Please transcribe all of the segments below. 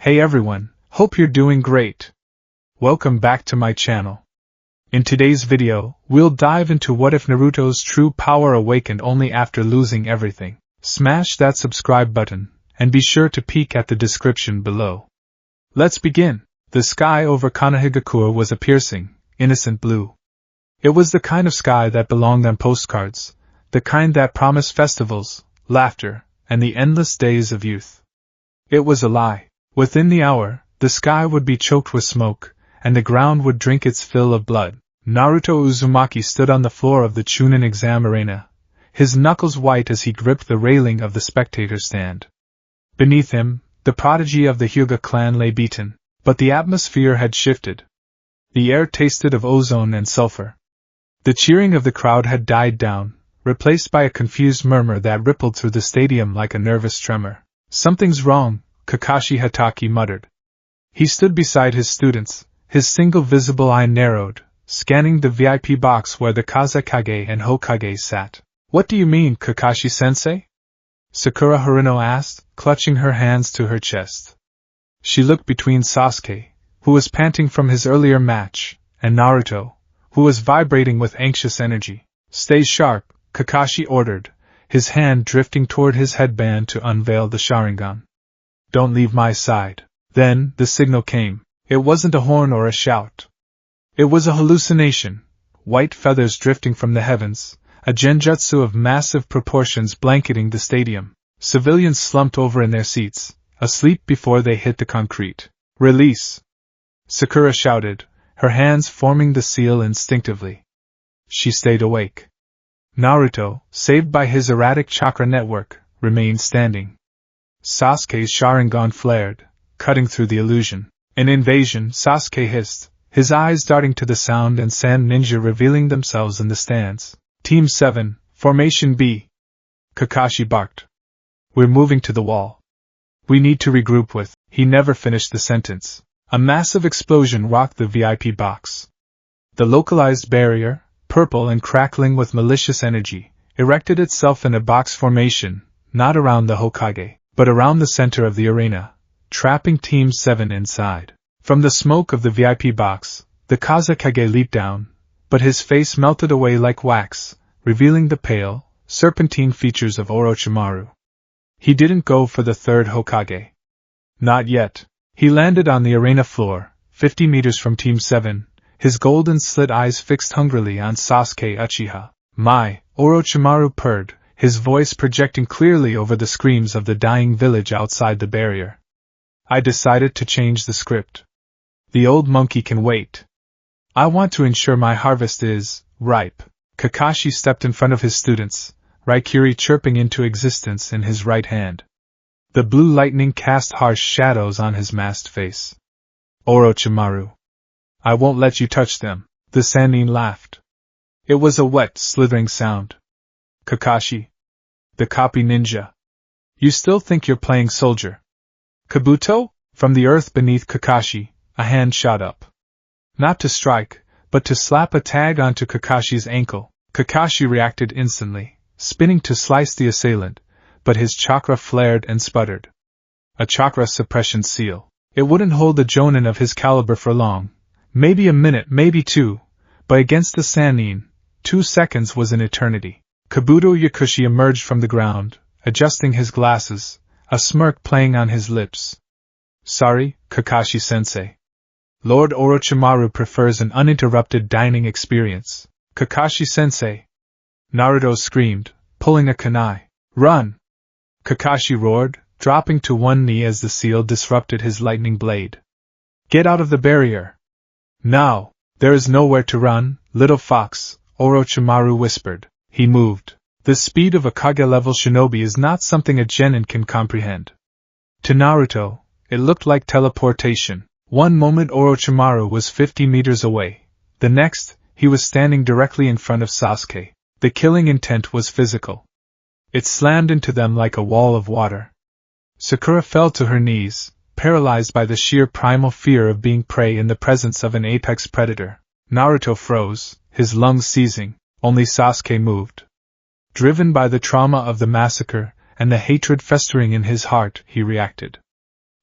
Hey everyone, hope you're doing great. Welcome back to my channel. In today's video, we'll dive into what if Naruto's true power awakened only after losing everything. Smash that subscribe button, and be sure to peek at the description below. Let's begin. The sky over Konohagakure was a piercing, innocent blue. It was the kind of sky that belonged on postcards, the kind that promised festivals, laughter, and the endless days of youth. It was a lie. Within the hour, the sky would be choked with smoke, and the ground would drink its fill of blood. Naruto Uzumaki stood on the floor of the Chunin exam arena, his knuckles white as he gripped the railing of the spectator stand. Beneath him, the prodigy of the Hyuga clan lay beaten, but the atmosphere had shifted. The air tasted of ozone and sulfur. The cheering of the crowd had died down, replaced by a confused murmur that rippled through the stadium like a nervous tremor. "Something's wrong," Kakashi Hatake muttered. He stood beside his students, his single visible eye narrowed, scanning the VIP box where the Kazekage and Hokage sat. "What do you mean, Kakashi-sensei?" Sakura Haruno asked, clutching her hands to her chest. She looked between Sasuke, who was panting from his earlier match, and Naruto, who was vibrating with anxious energy. "Stay sharp," Kakashi ordered, his hand drifting toward his headband to unveil the Sharingan. "Don't leave my side." Then, the signal came. It wasn't a horn or a shout. It was a hallucination, white feathers drifting from the heavens, a genjutsu of massive proportions blanketing the stadium. Civilians slumped over in their seats, asleep before they hit the concrete. "Release!" Sakura shouted, her hands forming the seal instinctively. She stayed awake. Naruto, saved by his erratic chakra network, remained standing. Sasuke's Sharingan flared, cutting through the illusion. "An invasion," Sasuke hissed, his eyes darting to the sound and sand ninja revealing themselves in the stands. "Team 7, Formation B." Kakashi barked. "We're moving to the wall. We need to regroup with—" He never finished the sentence. A massive explosion rocked the VIP box. The localized barrier, purple and crackling with malicious energy, erected itself in a box formation, not around the Hokage, but around the center of the arena, trapping Team 7 inside. From the smoke of the VIP box, the Kazekage leaped down, but his face melted away like wax, revealing the pale, serpentine features of Orochimaru. He didn't go for the third Hokage. Not yet. He landed on the arena floor, 50 meters from Team 7, his golden slit eyes fixed hungrily on Sasuke Uchiha. "My," Orochimaru purred, his voice projecting clearly over the screams of the dying village outside the barrier. "I decided to change the script. The old monkey can wait. I want to ensure my harvest is ripe." Kakashi stepped in front of his students, Raikiri chirping into existence in his right hand. The blue lightning cast harsh shadows on his masked face. "Orochimaru, I won't let you touch them," the Sannin laughed. It was a wet, slithering sound. "Kakashi, the copy ninja. You still think you're playing soldier?" "Kabuto?" From the earth beneath Kakashi, a hand shot up. Not to strike, but to slap a tag onto Kakashi's ankle. Kakashi reacted instantly, spinning to slice the assailant, but his chakra flared and sputtered. A chakra suppression seal. It wouldn't hold a jonin of his caliber for long. Maybe a minute, maybe two, but against the Sannin, 2 seconds was an eternity. Kabuto Yakushi emerged from the ground, adjusting his glasses, a smirk playing on his lips. "Sorry, Kakashi-sensei. Lord Orochimaru prefers an uninterrupted dining experience." "Kakashi-sensei!" Naruto screamed, pulling a kunai. "Run!" Kakashi roared, dropping to one knee as the seal disrupted his lightning blade. "Get out of the barrier!" "Now! There is nowhere to run, little fox," Orochimaru whispered. He moved. The speed of a Kage-level shinobi is not something a genin can comprehend. To Naruto, it looked like teleportation. One moment Orochimaru was 50 meters away, the next, he was standing directly in front of Sasuke. The killing intent was physical. It slammed into them like a wall of water. Sakura fell to her knees, paralyzed by the sheer primal fear of being prey in the presence of an apex predator. Naruto froze, his lungs seizing, only Sasuke moved. Driven by the trauma of the massacre, and the hatred festering in his heart, he reacted.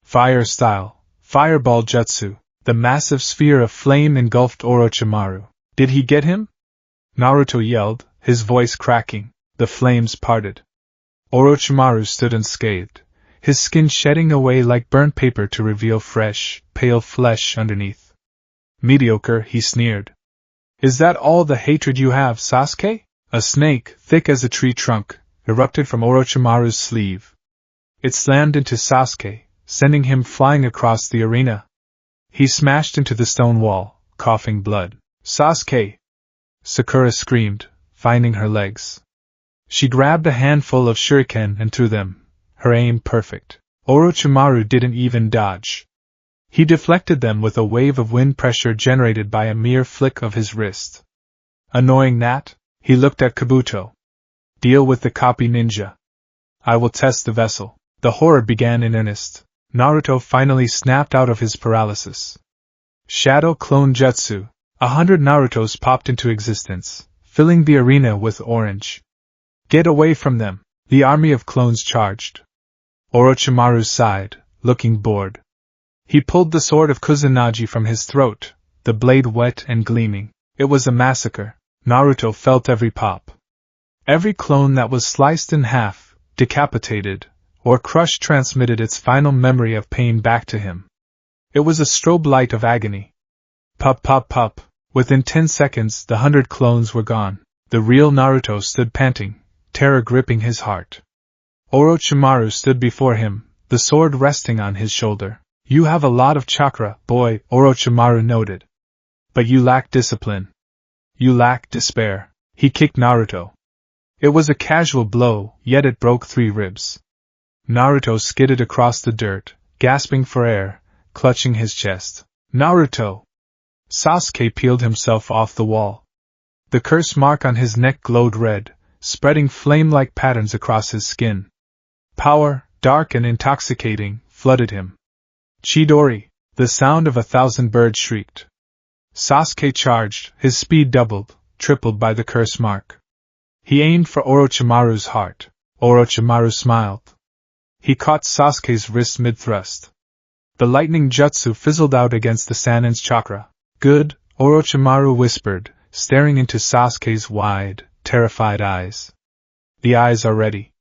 Fire style, fireball jutsu. The massive sphere of flame engulfed Orochimaru. Did he get him? Naruto yelled, his voice cracking. The flames parted. Orochimaru stood unscathed, his skin shedding away like burnt paper to reveal fresh, pale flesh underneath. Mediocre, he sneered. Is that all the hatred you have, Sasuke? A snake, thick as a tree trunk, erupted from Orochimaru's sleeve. It slammed into Sasuke, sending him flying across the arena. He smashed into the stone wall, coughing blood. Sasuke! Sakura screamed, finding her legs. She grabbed a handful of shuriken and threw them, her aim perfect. Orochimaru didn't even dodge. He deflected them with a wave of wind pressure generated by a mere flick of his wrist. Annoying that, he looked at Kabuto. Deal with the copy ninja. I will test the vessel. The horror began in earnest. Naruto finally snapped out of his paralysis. Shadow Clone Jutsu. 100 Narutos popped into existence, filling the arena with orange. Get away from them! The army of clones charged. Orochimaru sighed, looking bored. He pulled the sword of Kusanagi from his throat, the blade wet and gleaming. It was a massacre. Naruto felt every pop. Every clone that was sliced in half, decapitated, or crushed transmitted its final memory of pain back to him. It was a strobe light of agony. Pup pup pup. Within 10 seconds the 100 clones were gone. The real Naruto stood panting, terror gripping his heart. Orochimaru stood before him, the sword resting on his shoulder. You have a lot of chakra, boy, Orochimaru noted. But you lack discipline. You lack despair. He kicked Naruto. It was a casual blow, yet it broke 3 ribs. Naruto skidded across the dirt, gasping for air, clutching his chest. Naruto! Sasuke peeled himself off the wall. The curse mark on his neck glowed red, spreading flame-like patterns across his skin. Power, dark and intoxicating, flooded him. Chidori! The sound of 1,000 birds shrieked. Sasuke charged, his speed doubled, tripled by the curse mark. He aimed for Orochimaru's heart. Orochimaru smiled. He caught Sasuke's wrist mid-thrust. The lightning jutsu fizzled out against the Sanin's chakra. Good, Orochimaru whispered, staring into Sasuke's wide, terrified eyes. The eyes are ready.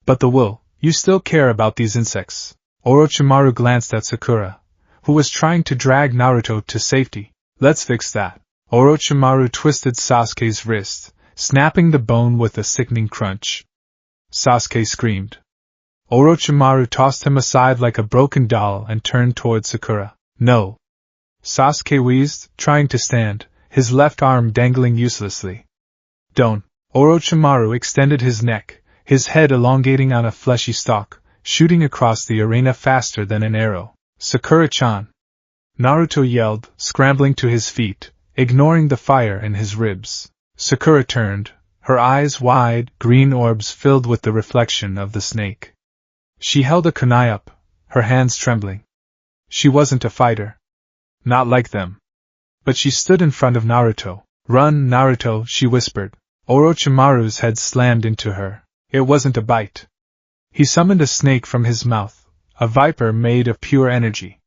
But the will, you still care about these insects. Orochimaru glanced at Sakura, who was trying to drag Naruto to safety. Let's fix that. Orochimaru twisted Sasuke's wrist, snapping the bone with a sickening crunch. Sasuke screamed. Orochimaru tossed him aside like a broken doll and turned toward Sakura. No. Sasuke wheezed, trying to stand, his left arm dangling uselessly. Don't. Orochimaru extended his neck, his head elongating on a fleshy stalk, shooting across the arena faster than an arrow. Sakura-chan! Naruto yelled, scrambling to his feet, ignoring the fire in his ribs. Sakura turned, her eyes wide, green orbs filled with the reflection of the snake. She held a kunai up, her hands trembling. She wasn't a fighter. Not like them. But she stood in front of Naruto. Run, Naruto, she whispered. Orochimaru's head slammed into her. It wasn't a bite. He summoned a snake from his mouth, a viper made of pure energy.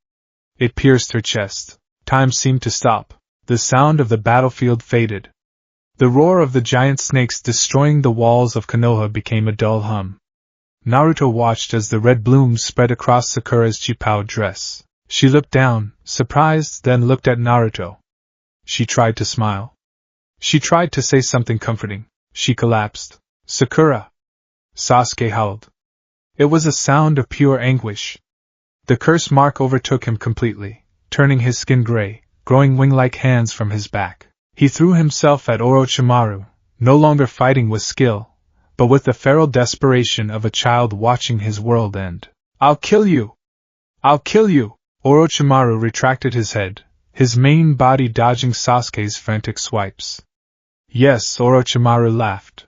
It pierced her chest. Time seemed to stop. The sound of the battlefield faded. The roar of the giant snakes destroying the walls of Konoha became a dull hum. Naruto watched as the red blooms spread across Sakura's chipao dress. She looked down, surprised, then looked at Naruto. She tried to smile. She tried to say something comforting. She collapsed. Sakura! Sasuke howled. It was a sound of pure anguish. The curse mark overtook him completely, turning his skin gray, growing wing-like hands from his back. He threw himself at Orochimaru, no longer fighting with skill, but with the feral desperation of a child watching his world end. I'll kill you! I'll kill you! Orochimaru retracted his head, his main body dodging Sasuke's frantic swipes. Yes, Orochimaru laughed.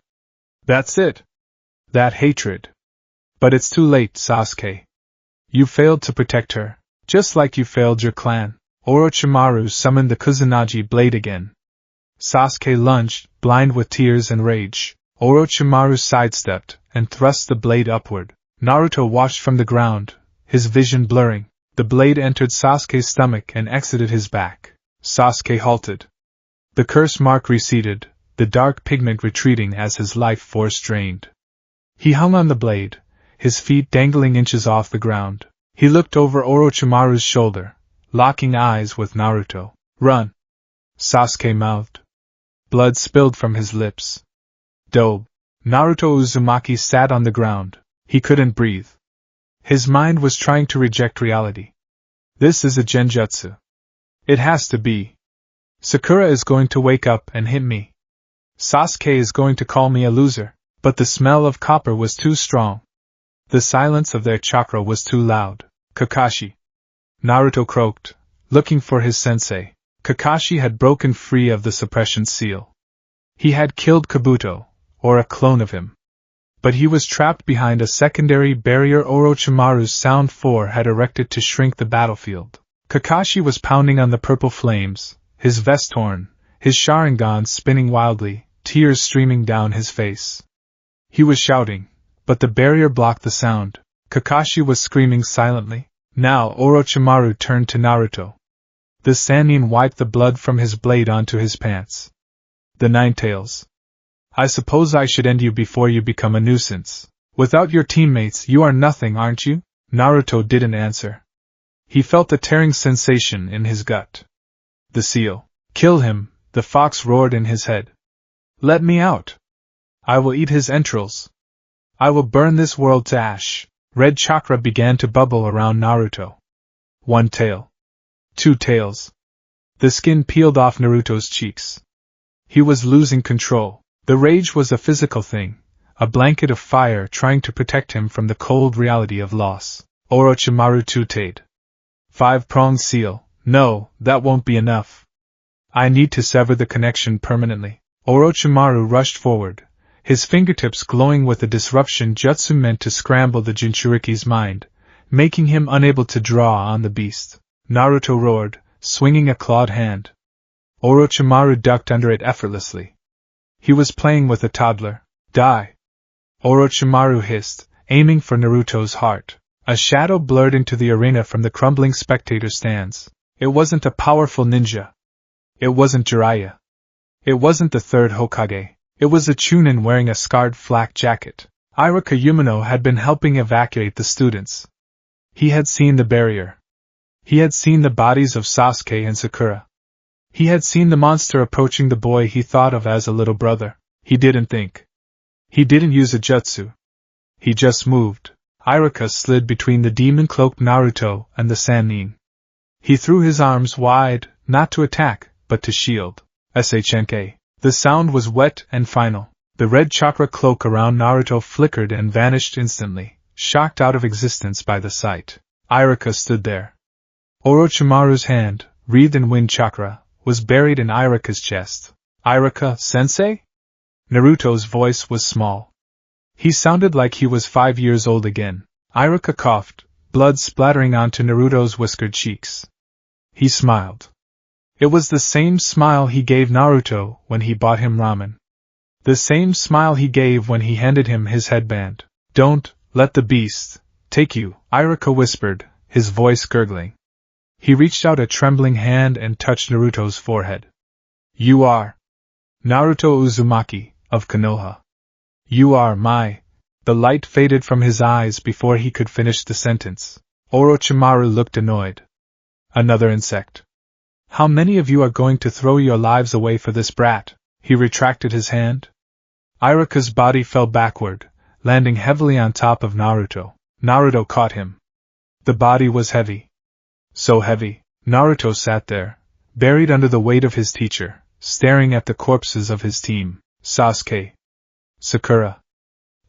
That's it. That hatred. But it's too late, Sasuke. You failed to protect her, just like you failed your clan. Orochimaru summoned the Kusanagi blade again. Sasuke lunged, blind with tears and rage. Orochimaru sidestepped and thrust the blade upward. Naruto watched from the ground, his vision blurring. The blade entered Sasuke's stomach and exited his back. Sasuke halted. The curse mark receded, the dark pigment retreating as his life force drained. He hung on the blade, his feet dangling inches off the ground. He looked over Orochimaru's shoulder, locking eyes with Naruto. "Run!" Sasuke mouthed. Blood spilled from his lips. Dobe. Naruto Uzumaki sat on the ground. He couldn't breathe. His mind was trying to reject reality. This is a genjutsu. It has to be. Sakura is going to wake up and hit me. Sasuke is going to call me a loser, but the smell of copper was too strong. The silence of their chakra was too loud. Kakashi. Naruto croaked, looking for his sensei. Kakashi had broken free of the suppression seal. He had killed Kabuto, or a clone of him. But he was trapped behind a secondary barrier Orochimaru's Sound 4 had erected to shrink the battlefield. Kakashi was pounding on the purple flames, his vest torn, his Sharingan spinning wildly, tears streaming down his face. He was shouting, but the barrier blocked the sound. Kakashi was screaming silently. Now Orochimaru turned to Naruto. The Sannin wiped the blood from his blade onto his pants. The Nine Tails. I suppose I should end you before you become a nuisance. Without your teammates you are nothing, aren't you? Naruto didn't answer. He felt a tearing sensation in his gut. The seal. Kill him, the fox roared in his head. Let me out. I will eat his entrails. I will burn this world to ash. Red chakra began to bubble around Naruto. 1 tail. 2 tails. The skin peeled off Naruto's cheeks. He was losing control. The rage was a physical thing, a blanket of fire trying to protect him from the cold reality of loss. Orochimaru tutade. 5-pronged seal. No, that won't be enough. I need to sever the connection permanently. Orochimaru rushed forward, his fingertips glowing with a disruption jutsu meant to scramble the Jinchuriki's mind, making him unable to draw on the beast. Naruto roared, swinging a clawed hand. Orochimaru ducked under it effortlessly. He was playing with a toddler. Die! Orochimaru hissed, aiming for Naruto's heart. A shadow blurred into the arena from the crumbling spectator stands. It wasn't a powerful ninja. It wasn't Jiraiya. It wasn't the third Hokage. It was a Chunin wearing a scarred flak jacket. Iruka Umino had been helping evacuate the students. He had seen the barrier. He had seen the bodies of Sasuke and Sakura. He had seen the monster approaching the boy he thought of as a little brother. He didn't think. He didn't use a jutsu. He just moved. Iruka slid between the demon-cloaked Naruto and the Sannin. He threw his arms wide, not to attack, but to shield. SHNK. The sound was wet and final. The red chakra cloak around Naruto flickered and vanished instantly, shocked out of existence by the sight. Iruka stood there. Orochimaru's hand, wreathed in wind chakra, was buried in Iruka's chest. Iruka, sensei? Naruto's voice was small. He sounded like he was 5 years old again. Iruka coughed, blood splattering onto Naruto's whiskered cheeks. He smiled. It was the same smile he gave Naruto when he bought him ramen. The same smile he gave when he handed him his headband. Don't let the beast take you, Iruka whispered, his voice gurgling. He reached out a trembling hand and touched Naruto's forehead. You are Naruto Uzumaki, of Konoha. You are my... The light faded from his eyes before he could finish the sentence. Orochimaru looked annoyed. Another insect. How many of you are going to throw your lives away for this brat? He retracted his hand. Iruka's body fell backward, landing heavily on top of Naruto. Naruto caught him. The body was heavy. So heavy, Naruto sat there, buried under the weight of his teacher, staring at the corpses of his team. Sasuke, Sakura,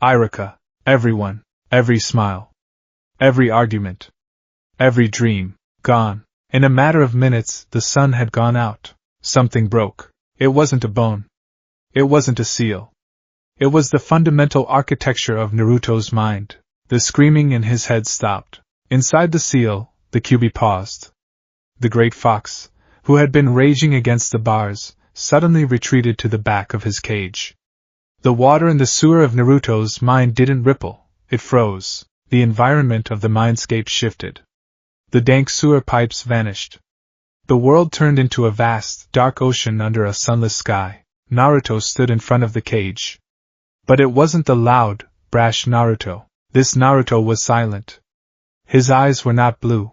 Iruka, everyone, every smile, every argument, every dream, gone. In a matter of minutes, the sun had gone out. Something broke. It wasn't a bone. It wasn't a seal. It was the fundamental architecture of Naruto's mind. The screaming in his head stopped. Inside the seal, the Kyuubi paused. The great fox, who had been raging against the bars, suddenly retreated to the back of his cage. The water in the sewer of Naruto's mind didn't ripple, it froze. The environment of the mindscape shifted. The dank sewer pipes vanished. The world turned into a vast, dark ocean under a sunless sky. Naruto stood in front of the cage. But it wasn't the loud, brash Naruto. This Naruto was silent. His eyes were not blue.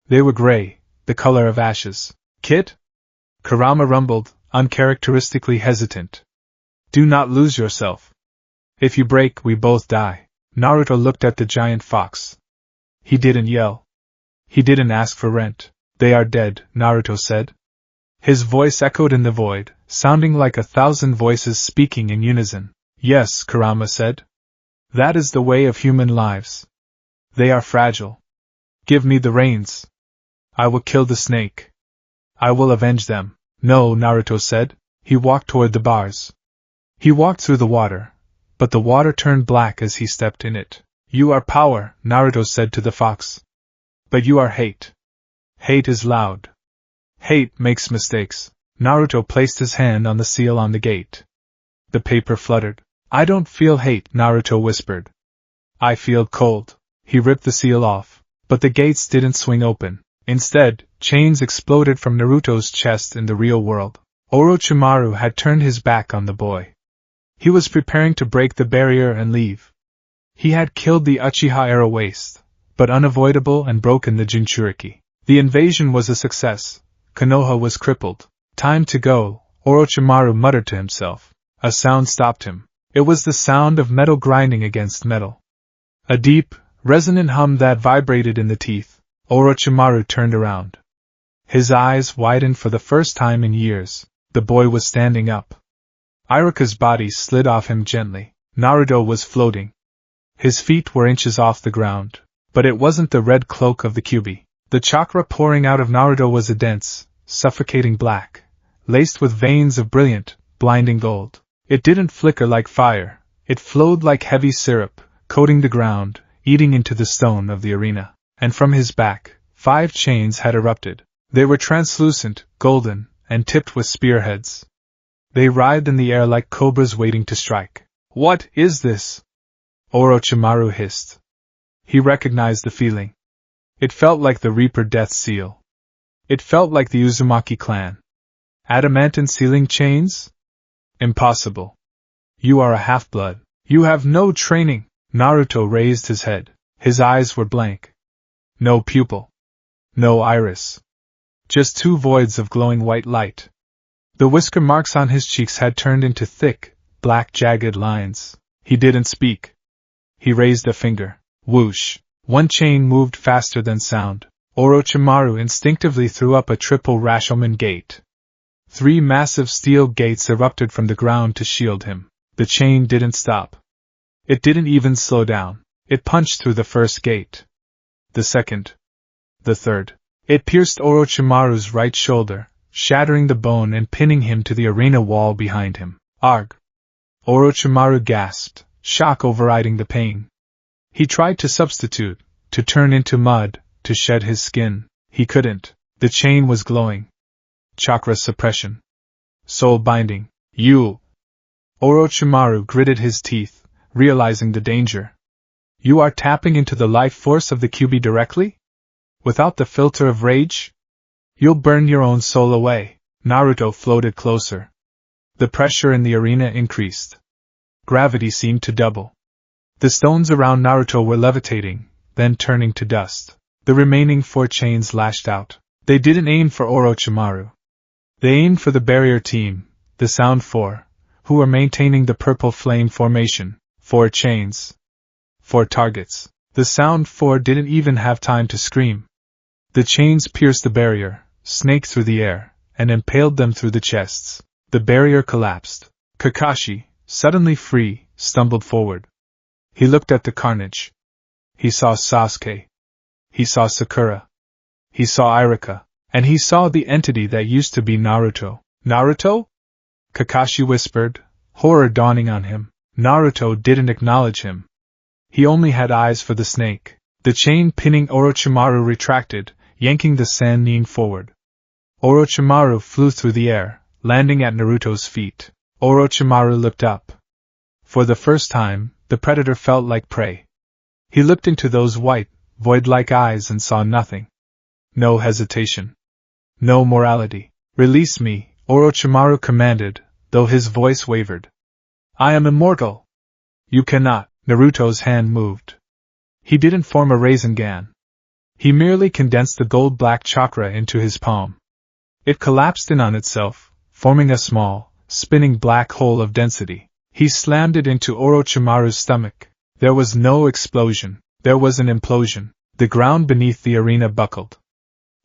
They were gray, the color of ashes. Kid? Kurama rumbled, uncharacteristically hesitant. Do not lose yourself. If you break, we both die. Naruto looked at the giant fox. He didn't yell. He didn't ask for rent. They are dead, Naruto said. His voice echoed in the void, sounding like 1,000 voices speaking in unison. Yes, Kurama said. That is the way of human lives. They are fragile. Give me the reins. I will kill the snake. I will avenge them. No, Naruto said. He walked toward the bars. He walked through the water, but the water turned black as he stepped in it. You are power, Naruto said to the fox. But you are hate. Hate is loud. Hate makes mistakes. Naruto placed his hand on the seal on the gate. The paper fluttered. I don't feel hate, Naruto whispered. I feel cold. He ripped the seal off, but the gates didn't swing open. Instead, chains exploded from Naruto's chest in the real world. Orochimaru had turned his back on the boy. He was preparing to break the barrier and leave. He had killed the Uchiha Era Waste, but unavoidable and broken the Jinchuriki. The invasion was a success. Konoha was crippled. Time to go, Orochimaru muttered to himself. A sound stopped him. It was the sound of metal grinding against metal. A deep, resonant hum that vibrated in the teeth. Orochimaru turned around. His eyes widened for the first time in years. The boy was standing up. Iruka's body slid off him gently. Naruto was floating. His feet were inches off the ground. But it wasn't the red cloak of the Kyuubi. The chakra pouring out of Naruto was a dense, suffocating black, laced with veins of brilliant, blinding gold. It didn't flicker like fire. It flowed like heavy syrup, coating the ground, eating into the stone of the arena. And from his back, 5 chains had erupted. They were translucent, golden, and tipped with spearheads. They writhed in the air like cobras waiting to strike. What is this? Orochimaru hissed. He recognized the feeling. It felt like the Reaper Death Seal. It felt like the Uzumaki clan. Adamantine sealing chains? Impossible. You are a half-blood. You have no training. Naruto raised his head. His eyes were blank. No pupil. No iris. Just 2 voids of glowing white light. The whisker marks on his cheeks had turned into thick, black jagged lines. He didn't speak. He raised a finger. Whoosh. 1 chain moved faster than sound. Orochimaru instinctively threw up a triple Rashomon gate. 3 massive steel gates erupted from the ground to shield him. The chain didn't stop. It didn't even slow down. It punched through the first gate. The second. The third. It pierced Orochimaru's right shoulder, shattering the bone and pinning him to the arena wall behind him. Arg! Orochimaru gasped, shock overriding the pain. He tried to substitute, to turn into mud, to shed his skin. He couldn't. The chain was glowing. Chakra suppression. Soul binding. You! Orochimaru gritted his teeth, realizing the danger. You are tapping into the life force of the Kyuubi directly? Without the filter of rage? You'll burn your own soul away. Naruto floated closer. The pressure in the arena increased. Gravity seemed to double. The stones around Naruto were levitating, then turning to dust. The remaining 4 chains lashed out. They didn't aim for Orochimaru. They aimed for the barrier team, the Sound 4, who were maintaining the purple flame formation. 4 chains. 4 targets. The Sound 4 didn't even have time to scream. The chains pierced the barrier, snaked through the air, and impaled them through the chests. The barrier collapsed. Kakashi, suddenly free, stumbled forward. He looked at the carnage. He saw Sasuke. He saw Sakura. He saw Iruka. And he saw the entity that used to be Naruto. Naruto? Kakashi whispered, horror dawning on him. Naruto didn't acknowledge him. He only had eyes for the snake. The chain pinning Orochimaru retracted, yanking the Sannin forward. Orochimaru flew through the air, landing at Naruto's feet. Orochimaru looked up. For the first time, the predator felt like prey. He looked into those white, void-like eyes and saw nothing. No hesitation. No morality. Release me, Orochimaru commanded, though his voice wavered. I am immortal. You cannot. Naruto's hand moved. He didn't form a Rasengan. He merely condensed the gold-black chakra into his palm. It collapsed in on itself, forming a small, spinning black hole of density. He slammed it into Orochimaru's stomach. There was no explosion. There was an implosion. The ground beneath the arena buckled.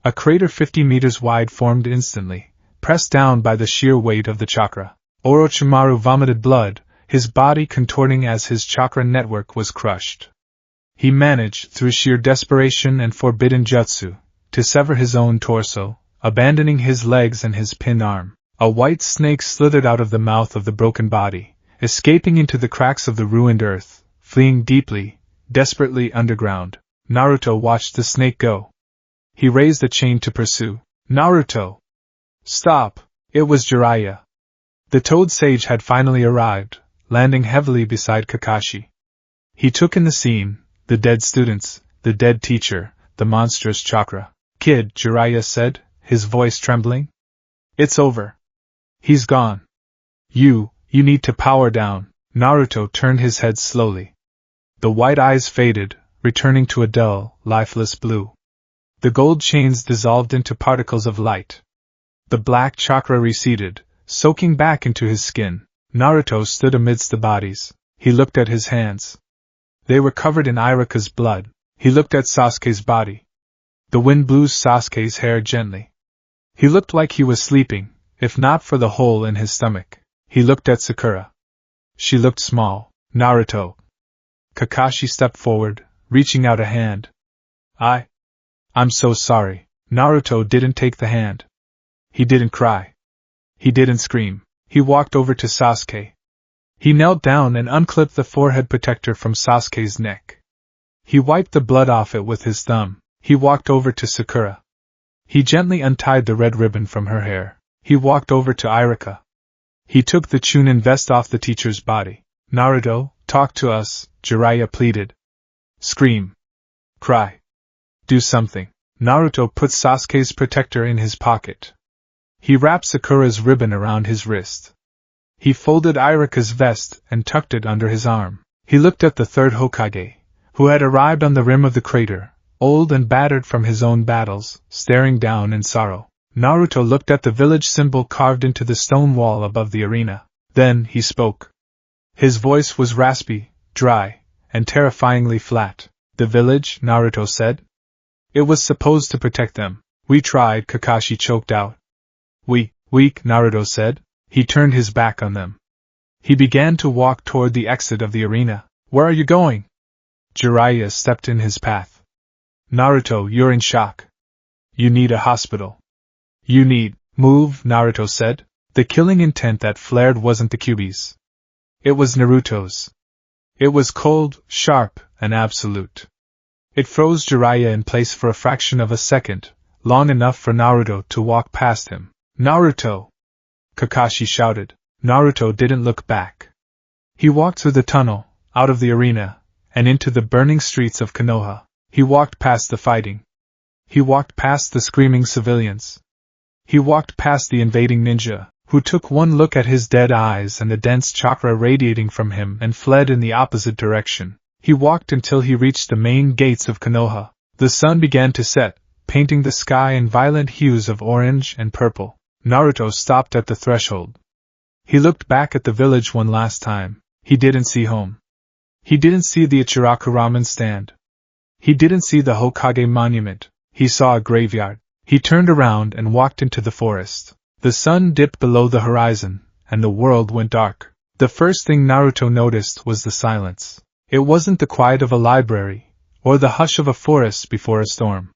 A crater 50 meters wide formed instantly, pressed down by the sheer weight of the chakra. Orochimaru vomited blood, his body contorting as his chakra network was crushed. He managed, through sheer desperation and forbidden jutsu, to sever his own torso, abandoning his legs and his pin arm. A white snake slithered out of the mouth of the broken body, escaping into the cracks of the ruined earth, fleeing deeply, desperately underground. Naruto watched the snake go. He raised a chain to pursue. Naruto! Stop! It was Jiraiya. The Toad Sage had finally arrived, landing heavily beside Kakashi. He took in the scene, the dead students, the dead teacher, the monstrous chakra. Kid, Jiraiya said, his voice trembling. It's over. He's gone. You need to power down. Naruto turned his head slowly. The white eyes faded, returning to a dull, lifeless blue. The gold chains dissolved into particles of light. The black chakra receded, soaking back into his skin. Naruto stood amidst the bodies. He looked at his hands. They were covered in Iruka's blood. He looked at Sasuke's body. The wind blew Sasuke's hair gently. He looked like he was sleeping, if not for the hole in his stomach. He looked at Sakura. She looked small. Naruto. Kakashi stepped forward, reaching out a hand. I'm so sorry. Naruto didn't take the hand. He didn't cry. He didn't scream. He walked over to Sasuke. He knelt down and unclipped the forehead protector from Sasuke's neck. He wiped the blood off it with his thumb. He walked over to Sakura. He gently untied the red ribbon from her hair. He walked over to Iruka. He took the Chunin vest off the teacher's body. Naruto, talk to us, Jiraiya pleaded. Scream. Cry. Do something. Naruto put Sasuke's protector in his pocket. He wrapped Sakura's ribbon around his wrist. He folded Iruka's vest and tucked it under his arm. He looked at the third Hokage, who had arrived on the rim of the crater, old and battered from his own battles, staring down in sorrow. Naruto looked at the village symbol carved into the stone wall above the arena. Then he spoke. His voice was raspy, dry, and terrifyingly flat. The village, Naruto said. It was supposed to protect them. We tried, Kakashi choked out. Weak, Naruto said. He turned his back on them. He began to walk toward the exit of the arena. Where are you going? Jiraiya stepped in his path. Naruto, you're in shock. You need a hospital. You need, move, Naruto said. The killing intent that flared wasn't the Kyuubi's. It was Naruto's. It was cold, sharp, and absolute. It froze Jiraiya in place for a fraction of a second, long enough for Naruto to walk past him. Naruto! Kakashi shouted. Naruto didn't look back. He walked through the tunnel, out of the arena, and into the burning streets of Konoha. He walked past the fighting. He walked past the screaming civilians. He walked past the invading ninja, who took one look at his dead eyes and the dense chakra radiating from him and fled in the opposite direction. He walked until he reached the main gates of Konoha. The sun began to set, painting the sky in violent hues of orange and purple. Naruto stopped at the threshold. He looked back at the village one last time. He didn't see home. He didn't see the Ichiraku ramen stand. He didn't see the Hokage monument. He saw a graveyard. He turned around and walked into the forest. The sun dipped below the horizon, and the world went dark. The first thing Naruto noticed was the silence. It wasn't the quiet of a library, or the hush of a forest before a storm.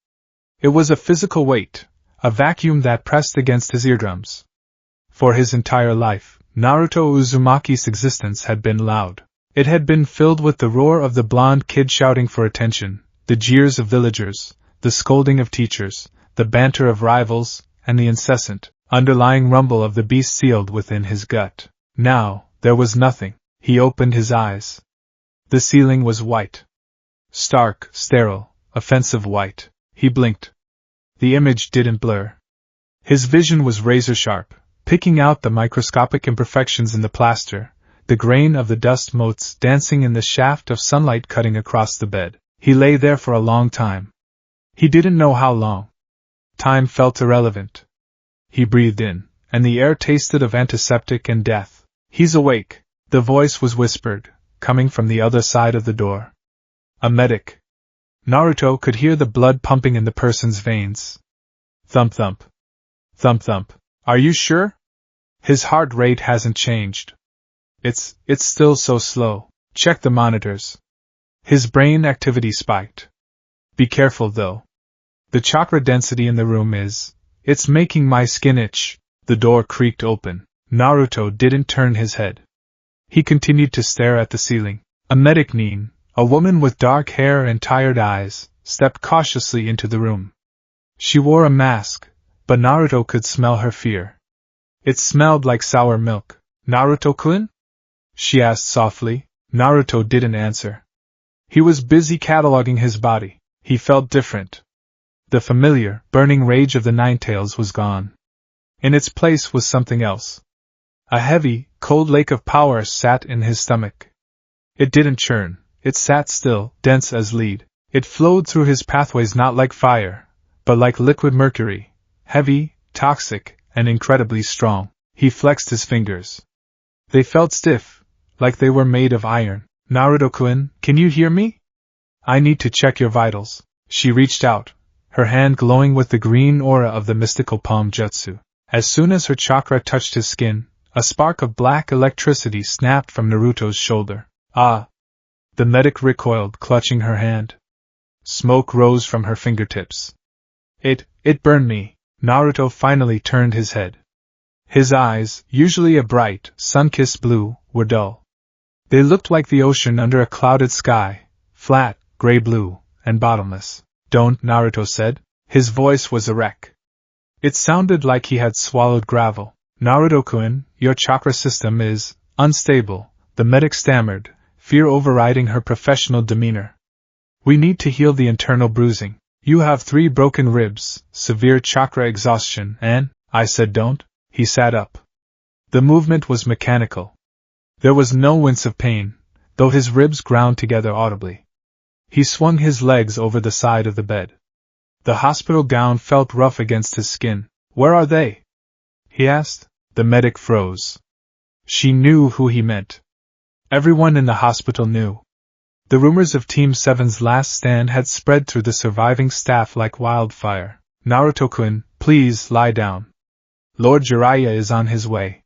It was a physical weight, a vacuum that pressed against his eardrums. For his entire life, Naruto Uzumaki's existence had been loud. It had been filled with the roar of the blonde kid shouting for attention, the jeers of villagers, the scolding of teachers, the banter of rivals, and the incessant, underlying rumble of the beast sealed within his gut. Now, there was nothing. He opened his eyes. The ceiling was white. Stark, sterile, offensive white. He blinked. The image didn't blur. His vision was razor-sharp, picking out the microscopic imperfections in the plaster, the grain of the dust motes dancing in the shaft of sunlight cutting across the bed. He lay there for a long time. He didn't know how long. Time felt irrelevant. He breathed in, and the air tasted of antiseptic and death. "He's awake," the voice was whispered, coming from the other side of the door. A medic. Naruto could hear the blood pumping in the person's veins. Thump thump. Thump thump. "Are you sure?" "His heart rate hasn't changed. It's still so slow. Check the monitors." His brain activity spiked. "Be careful though. The chakra density in the room it's making my skin itch." The door creaked open. Naruto didn't turn his head. He continued to stare at the ceiling. A medic Nin, a woman with dark hair and tired eyes, stepped cautiously into the room. She wore a mask, but Naruto could smell her fear. It smelled like sour milk. "Naruto-kun?" she asked softly. Naruto didn't answer. He was busy cataloging his body. He felt different. The familiar, burning rage of the Ninetales was gone. In its place was something else. A heavy, cold lake of power sat in his stomach. It didn't churn. It sat still, dense as lead. It flowed through his pathways not like fire, but like liquid mercury, heavy, toxic, and incredibly strong. He flexed his fingers. They felt stiff, like they were made of iron. "Naruto-kun, can you hear me? I need to check your vitals." She reached out, her hand glowing with the green aura of the mystical palm jutsu. As soon as her chakra touched his skin, a spark of black electricity snapped from Naruto's shoulder. "Ah!" The medic recoiled, clutching her hand. Smoke rose from her fingertips. It burned me." Naruto finally turned his head. His eyes, usually a bright, sun-kissed blue, were dull. They looked like the ocean under a clouded sky, flat, gray-blue, and bottomless. "Don't," Naruto said. His voice was a wreck. It sounded like he had swallowed gravel. "Naruto-kun, your chakra system is unstable," the medic stammered, fear overriding her professional demeanor. "We need to heal the internal bruising. You have 3 broken ribs, severe chakra exhaustion, and..." "I said don't." He sat up. The movement was mechanical. There was no wince of pain, though his ribs ground together audibly. He swung his legs over the side of the bed. The hospital gown felt rough against his skin. "Where are they?" he asked. The medic froze. She knew who he meant. Everyone in the hospital knew. The rumors of Team 7's last stand had spread through the surviving staff like wildfire. "Naruto-kun, please lie down. Lord Jiraiya is on his way."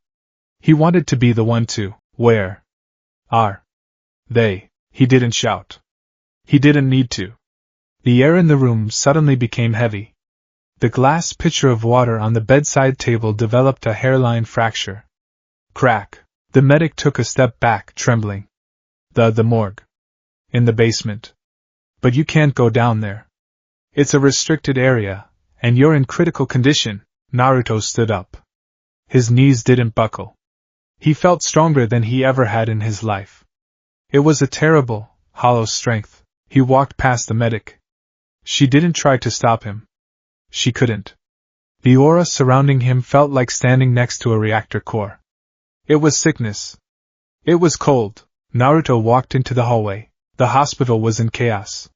He wanted to be the one to. "Where are they?" He didn't shout. He didn't need to. The air in the room suddenly became heavy. The glass pitcher of water on the bedside table developed a hairline fracture. Crack. The medic took a step back, trembling. The morgue. In the basement. "But you can't go down there. It's a restricted area, and you're in critical condition." Naruto stood up. His knees didn't buckle. He felt stronger than he ever had in his life. It was a terrible, hollow strength. He walked past the medic. She didn't try to stop him. She couldn't. The aura surrounding him felt like standing next to a reactor core. It was sickness. It was cold. Naruto walked into the hallway. The hospital was in chaos.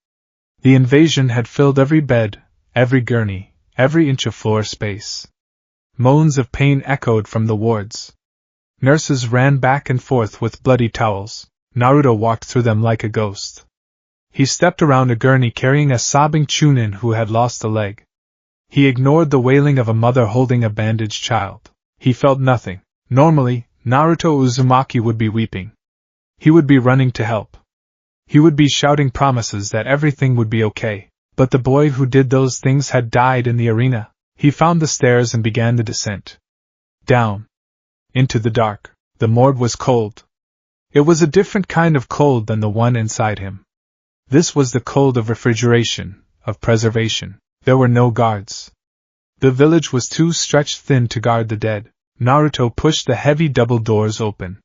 The invasion had filled every bed, every gurney, every inch of floor space. Moans of pain echoed from the wards. Nurses ran back and forth with bloody towels. Naruto walked through them like a ghost. He stepped around a gurney carrying a sobbing Chunin who had lost a leg. He ignored the wailing of a mother holding a bandaged child. He felt nothing. Normally, Naruto Uzumaki would be weeping. He would be running to help. He would be shouting promises that everything would be okay. But the boy who did those things had died in the arena. He found the stairs and began the descent. Down. Into the dark. The morgue was cold. It was a different kind of cold than the one inside him. This was the cold of refrigeration, of preservation. There were no guards. The village was too stretched thin to guard the dead. Naruto pushed the heavy double doors open.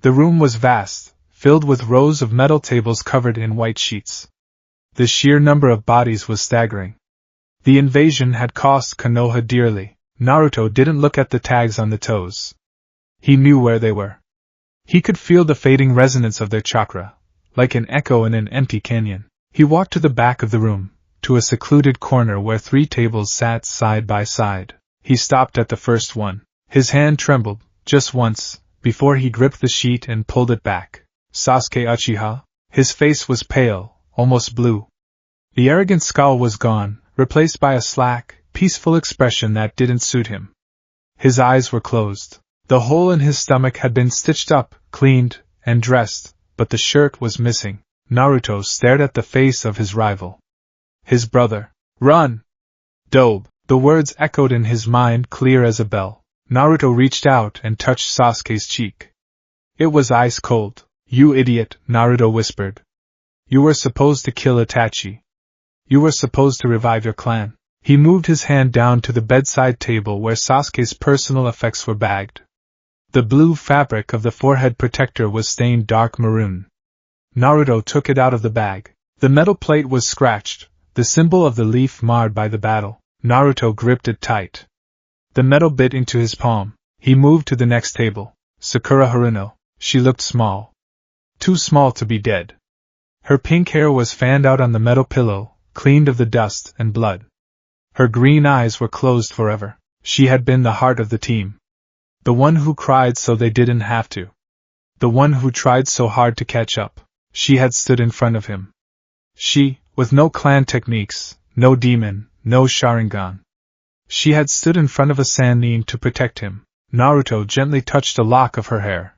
The room was vast, filled with rows of metal tables covered in white sheets. The sheer number of bodies was staggering. The invasion had cost Konoha dearly. Naruto didn't look at the tags on the toes. He knew where they were. He could feel the fading resonance of their chakra, like an echo in an empty canyon. He walked to the back of the room, to a secluded corner where 3 tables sat side by side. He stopped at the first one. His hand trembled, just once, before he gripped the sheet and pulled it back. Sasuke Uchiha? His face was pale, almost blue. The arrogant scowl was gone, replaced by a slack, peaceful expression that didn't suit him. His eyes were closed. The hole in his stomach had been stitched up, cleaned, and dressed, but the shirt was missing. Naruto stared at the face of his rival. His brother. Run! Dobe! The words echoed in his mind clear as a bell. Naruto reached out and touched Sasuke's cheek. It was ice cold. You idiot, Naruto whispered. You were supposed to kill Itachi. You were supposed to revive your clan. He moved his hand down to the bedside table where Sasuke's personal effects were bagged. The blue fabric of the forehead protector was stained dark maroon. Naruto took it out of the bag. The metal plate was scratched, the symbol of the leaf marred by the battle. Naruto gripped it tight. The metal bit into his palm. He moved to the next table. Sakura Haruno. She looked small. Too small to be dead. Her pink hair was fanned out on the metal pillow, cleaned of the dust and blood. Her green eyes were closed forever. She had been the heart of the team. The one who cried so they didn't have to. The one who tried so hard to catch up. She had stood in front of him. She, with no clan techniques, no demon, no Sharingan. She had stood in front of a Sannin to protect him. Naruto gently touched a lock of her hair.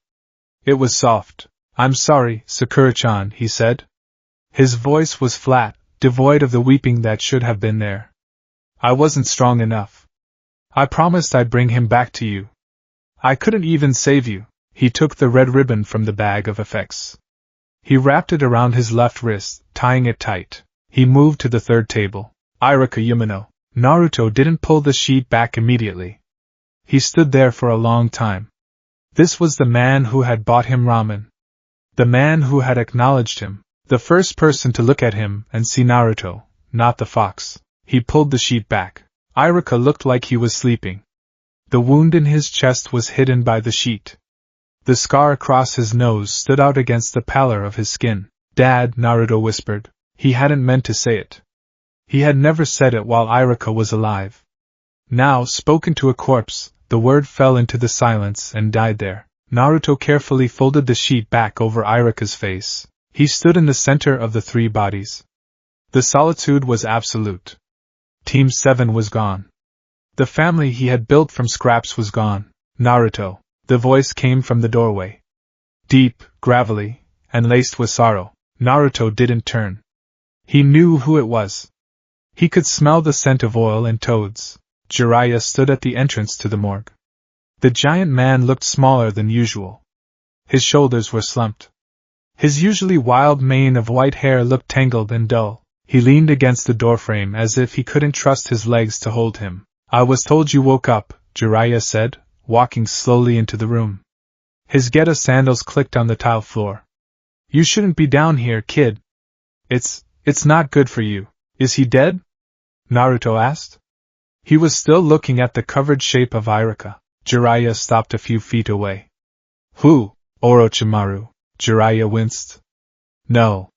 It was soft. I'm sorry, Sakura-chan, he said. His voice was flat, devoid of the weeping that should have been there. I wasn't strong enough. I promised I'd bring him back to you. I couldn't even save you. He took the red ribbon from the bag of effects. He wrapped it around his left wrist, tying it tight. He moved to the third table. Irika Yumino. Naruto didn't pull the sheet back immediately. He stood there for a long time. This was the man who had bought him ramen. The man who had acknowledged him. The first person to look at him and see Naruto, not the fox. He pulled the sheet back. Irika looked like he was sleeping. The wound in his chest was hidden by the sheet. The scar across his nose stood out against the pallor of his skin. Dad, Naruto whispered. He hadn't meant to say it. He had never said it while Irika was alive. Now, spoken to a corpse, the word fell into the silence and died there. Naruto carefully folded the sheet back over Irika's face. He stood in the center of the 3 bodies. The solitude was absolute. Team 7 was gone. The family he had built from scraps was gone. Naruto. The voice came from the doorway. Deep, gravelly, and laced with sorrow. Naruto didn't turn. He knew who it was. He could smell the scent of oil and toads. Jiraiya stood at the entrance to the morgue. The giant man looked smaller than usual. His shoulders were slumped. His usually wild mane of white hair looked tangled and dull. He leaned against the doorframe as if he couldn't trust his legs to hold him. I was told you woke up, Jiraiya said, walking slowly into the room. His Geta sandals clicked on the tile floor. You shouldn't be down here, kid. It's not good for you. Is he dead? Naruto asked. He was still looking at the covered shape of Irika. Jiraiya stopped a few feet away. Who? Orochimaru. Jiraiya winced. No.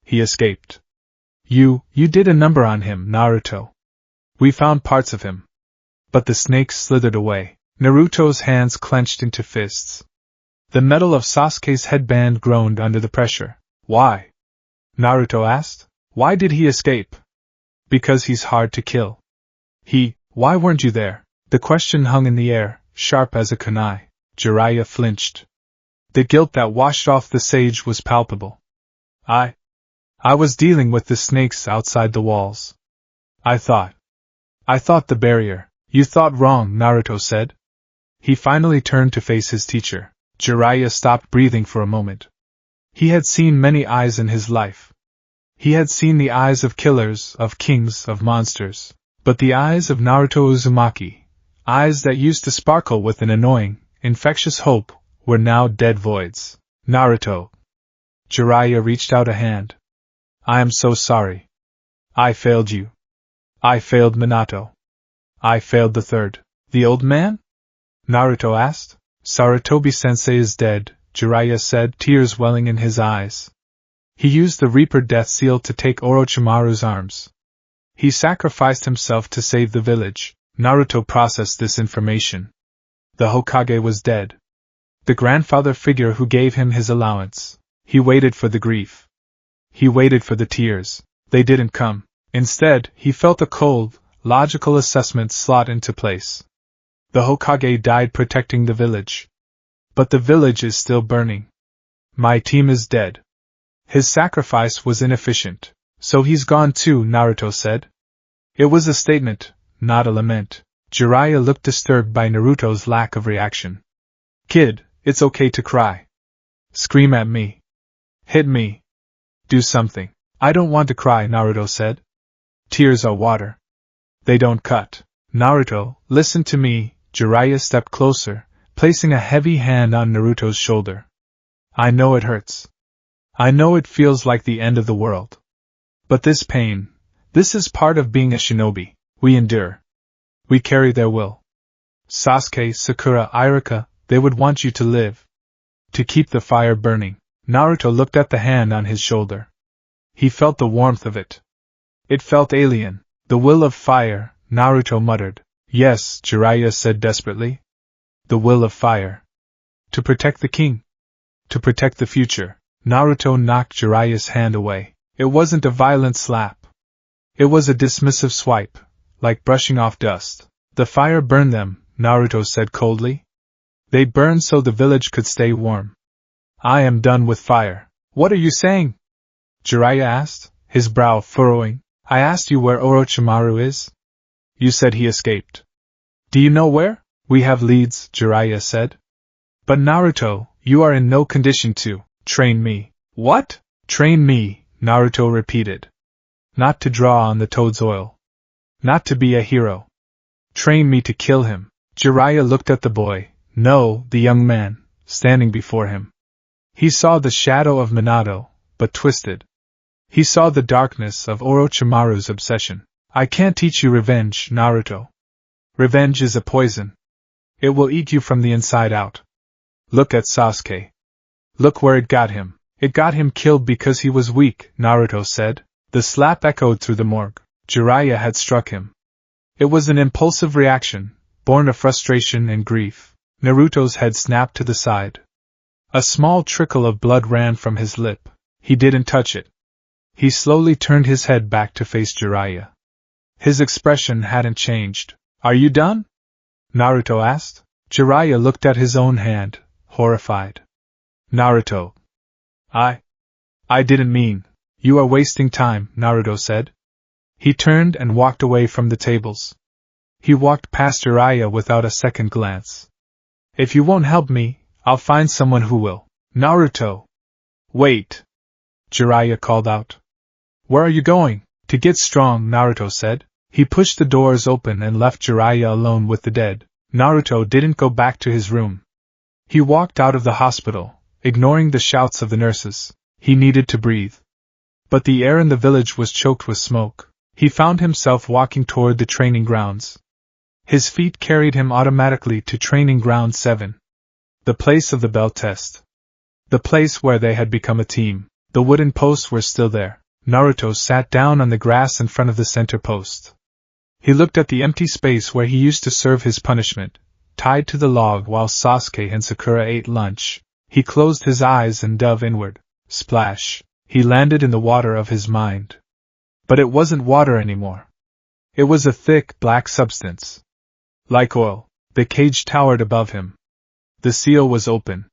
He escaped. You did a number on him, Naruto. We found parts of him. But the snake slithered away. Naruto's hands clenched into fists. The metal of Sasuke's headband groaned under the pressure. Why? Naruto asked. Why did he escape? Because he's hard to kill. Why weren't you there? The question hung in the air, sharp as a kunai. Jiraiya flinched. The guilt that washed off the sage was palpable. I was dealing with the snakes outside the walls. I thought the barrier. You thought wrong, Naruto said. He finally turned to face his teacher. Jiraiya stopped breathing for a moment. He had seen many eyes in his life. He had seen the eyes of killers, of kings, of monsters. But the eyes of Naruto Uzumaki, eyes that used to sparkle with an annoying, infectious hope, were now dead voids. Naruto. Jiraiya reached out a hand. I am so sorry. I failed you. I failed Minato. I failed the third. The old man? Naruto asked. Sarutobi-sensei is dead, Jiraiya said, tears welling in his eyes. He used the Reaper death seal to take Orochimaru's arms. He sacrificed himself to save the village. Naruto processed this information. The Hokage was dead. The grandfather figure who gave him his allowance. He waited for the grief. He waited for the tears. They didn't come. Instead, he felt a cold, logical assessment slot into place. The Hokage died protecting the village. But the village is still burning. My team is dead. His sacrifice was inefficient. So he's gone too, Naruto said. It was a statement, not a lament. Jiraiya looked disturbed by Naruto's lack of reaction. Kid, it's okay to cry. Scream at me. Hit me. Do something. I don't want to cry, Naruto said. Tears are water. They don't cut. Naruto, listen to me. Jiraiya stepped closer, placing a heavy hand on Naruto's shoulder. I know it hurts. I know it feels like the end of the world. But this pain, this is part of being a shinobi. We endure. We carry their will. Sasuke, Sakura, Iruka, they would want you to live. To keep the fire burning. Naruto looked at the hand on his shoulder. He felt the warmth of it. It felt alien. The will of fire, Naruto muttered. Yes, Jiraiya said desperately. The will of fire. To protect the king. To protect the future. Naruto knocked Jiraiya's hand away. It wasn't a violent slap. It was a dismissive swipe, like brushing off dust. The fire burned them, Naruto said coldly. They burned so the village could stay warm. I am done with fire. What are you saying? Jiraiya asked, his brow furrowing. I asked you where Orochimaru is. You said he escaped. Do you know where? We have leads, Jiraiya said. But Naruto, you are in no condition to train me. What? Train me, Naruto repeated. Not to draw on the toad's oil. Not to be a hero. Train me to kill him. Jiraiya looked at the boy, no, the young man, standing before him. He saw the shadow of Minato, but twisted. He saw the darkness of Orochimaru's obsession. I can't teach you revenge, Naruto. Revenge is a poison. It will eat you from the inside out. Look at Sasuke. Look where it got him. It got him killed because he was weak, Naruto said. The slap echoed through the morgue. Jiraiya had struck him. It was an impulsive reaction, born of frustration and grief. Naruto's head snapped to the side. A small trickle of blood ran from his lip. He didn't touch it. He slowly turned his head back to face Jiraiya. His expression hadn't changed. Are you done? Naruto asked. Jiraiya looked at his own hand, horrified. Naruto. I didn't mean. You are wasting time, Naruto said. He turned and walked away from the tables. He walked past Jiraiya without a second glance. If you won't help me, I'll find someone who will. Naruto. Wait. Jiraiya called out. Where are you going? To get strong, Naruto said. He pushed the doors open and left Jiraiya alone with the dead. Naruto didn't go back to his room. He walked out of the hospital, ignoring the shouts of the nurses. He needed to breathe. But the air in the village was choked with smoke. He found himself walking toward the training grounds. His feet carried him automatically to Training Ground 7. The place of the bell test. The place where they had become a team. The wooden posts were still there. Naruto sat down on the grass in front of the center post. He looked at the empty space where he used to serve his punishment, tied to the log while Sasuke and Sakura ate lunch. He closed his eyes and dove inward. Splash! He landed in the water of his mind. But it wasn't water anymore. It was a thick, black substance. Like oil. The cage towered above him. The seal was open.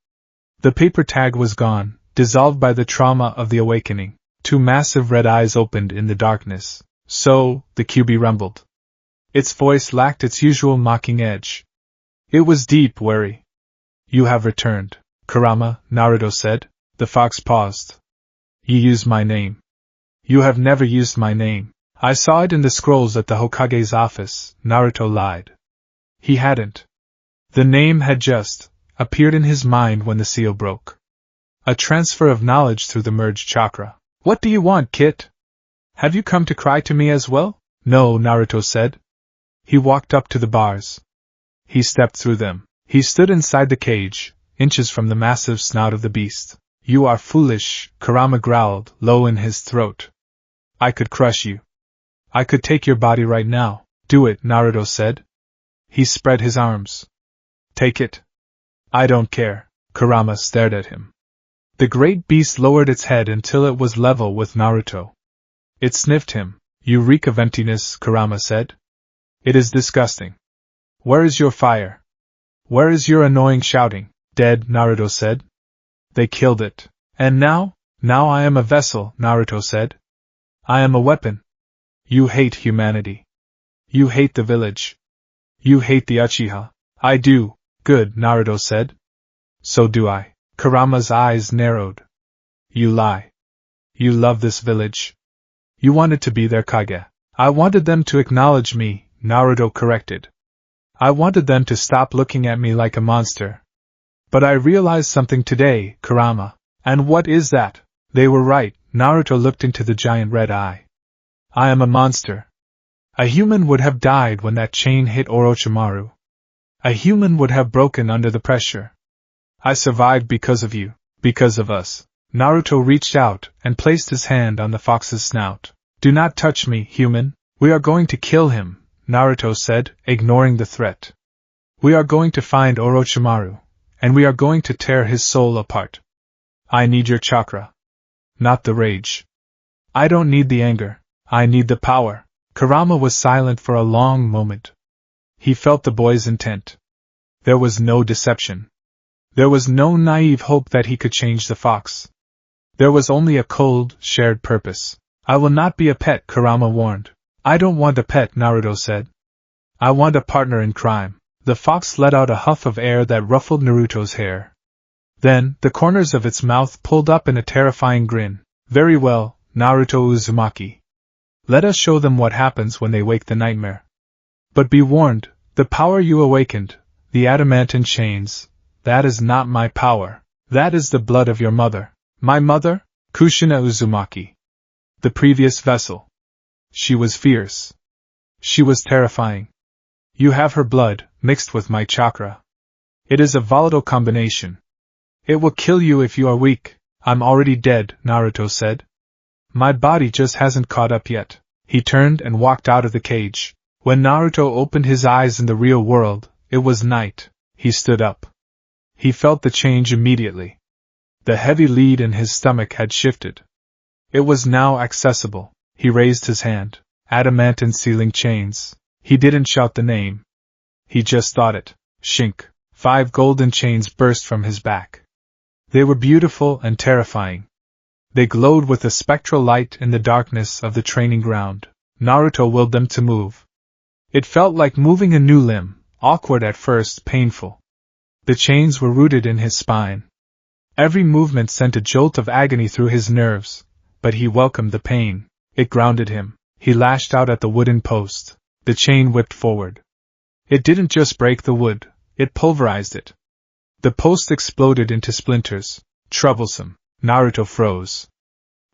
The paper tag was gone, dissolved by the trauma of the awakening. Two massive red eyes opened in the darkness. So, the QB rumbled. Its voice lacked its usual mocking edge. It was deep worry. You have returned, Kurama, Naruto said. The fox paused. You used my name. You have never used my name. I saw it in the scrolls at the Hokage's office, Naruto lied. He hadn't. The name had just appeared in his mind when the seal broke. A transfer of knowledge through the merged chakra. What do you want, Kit? Have you come to cry to me as well? No, Naruto said. He walked up to the bars. He stepped through them. He stood inside the cage, inches from the massive snout of the beast. You are foolish, Kurama growled, low in his throat. I could crush you. I could take your body right now. Do it, Naruto said. He spread his arms. Take it. I don't care. Kurama stared at him. The great beast lowered its head until it was level with Naruto. It sniffed him. You reek of emptiness, Kurama said. It is disgusting. Where is your fire? Where is your annoying shouting? Dead, Naruto said. They killed it. And now? Now I am a vessel, Naruto said. I am a weapon. You hate humanity. You hate the village. You hate the Uchiha. I do. Good, Naruto said. So do I. Kurama's eyes narrowed. You lie. You love this village. You wanted to be their Kage. I wanted them to acknowledge me, Naruto corrected. I wanted them to stop looking at me like a monster. But I realized something today, Kurama. And what is that? They were right, Naruto looked into the giant red eye. I am a monster. A human would have died when that chain hit Orochimaru. A human would have broken under the pressure. I survived because of you, because of us. Naruto reached out and placed his hand on the fox's snout. Do not touch me, human. We are going to kill him, Naruto said, ignoring the threat. We are going to find Orochimaru, and we are going to tear his soul apart. I need your chakra. Not the rage. I don't need the anger. I need the power. Kurama was silent for a long moment. He felt the boy's intent. There was no deception. There was no naive hope that he could change the fox. There was only a cold, shared purpose. I will not be a pet, Kurama warned. I don't want a pet, Naruto said. I want a partner in crime. The fox let out a huff of air that ruffled Naruto's hair. Then, the corners of its mouth pulled up in a terrifying grin. Very well, Naruto Uzumaki. Let us show them what happens when they wake the nightmare. But be warned, the power you awakened, the adamantine chains, that is not my power. That is the blood of your mother. My mother? Kushina Uzumaki. The previous vessel. She was fierce. She was terrifying. You have her blood, mixed with my chakra. It is a volatile combination. It will kill you if you are weak. I'm already dead, Naruto said. My body just hasn't caught up yet. He turned and walked out of the cage. When Naruto opened his eyes in the real world, it was night. He stood up. He felt the change immediately. The heavy lead in his stomach had shifted. It was now accessible. He raised his hand. Adamantine sealing chains. He didn't shout the name. He just thought it. Shink. 5 golden chains burst from his back. They were beautiful and terrifying. They glowed with a spectral light in the darkness of the training ground. Naruto willed them to move. It felt like moving a new limb, awkward at first, painful. The chains were rooted in his spine. Every movement sent a jolt of agony through his nerves, but he welcomed the pain. It grounded him. He lashed out at the wooden post. The chain whipped forward. It didn't just break the wood, it pulverized it. The post exploded into splinters. Troublesome. Naruto froze.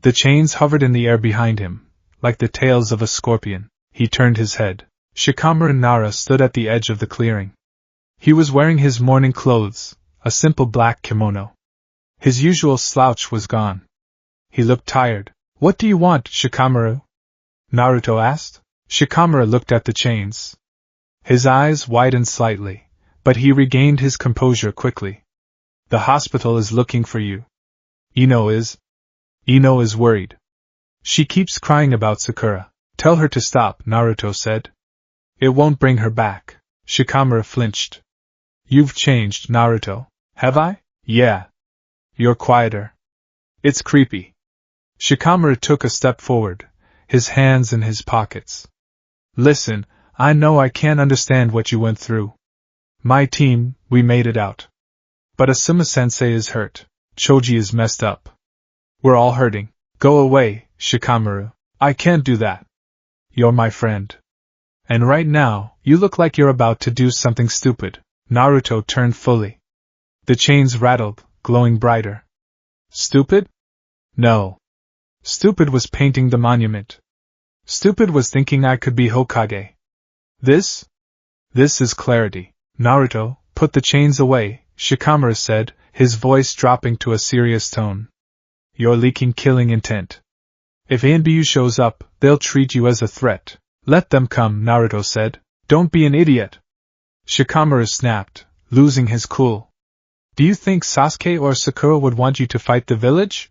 The chains hovered in the air behind him, like the tails of a scorpion. He turned his head. Shikamaru Nara stood at the edge of the clearing. He was wearing his morning clothes, a simple black kimono. His usual slouch was gone. He looked tired. What do you want, Shikamaru? Naruto asked. Shikamaru looked at the chains. His eyes widened slightly, but he regained his composure quickly. The hospital is looking for you. Ino is worried. She keeps crying about Sakura. Tell her to stop, Naruto said. It won't bring her back. Shikamaru flinched. You've changed, Naruto. Have I? Yeah. You're quieter. It's creepy. Shikamaru took a step forward, his hands in his pockets. Listen, I know I can't understand what you went through. My team, we made it out. But Asuma-sensei is hurt. Choji is messed up. We're all hurting. Go away, Shikamaru. I can't do that. You're my friend. And right now, you look like you're about to do something stupid. Naruto turned fully. The chains rattled, glowing brighter. Stupid? No. Stupid was painting the monument. Stupid was thinking I could be Hokage. This is clarity. Naruto, put the chains away, Shikamaru said, his voice dropping to a serious tone. You're leaking killing intent. If Anbu shows up, they'll treat you as a threat. Let them come, Naruto said. Don't be an idiot. Shikamaru snapped, losing his cool. Do you think Sasuke or Sakura would want you to fight the village?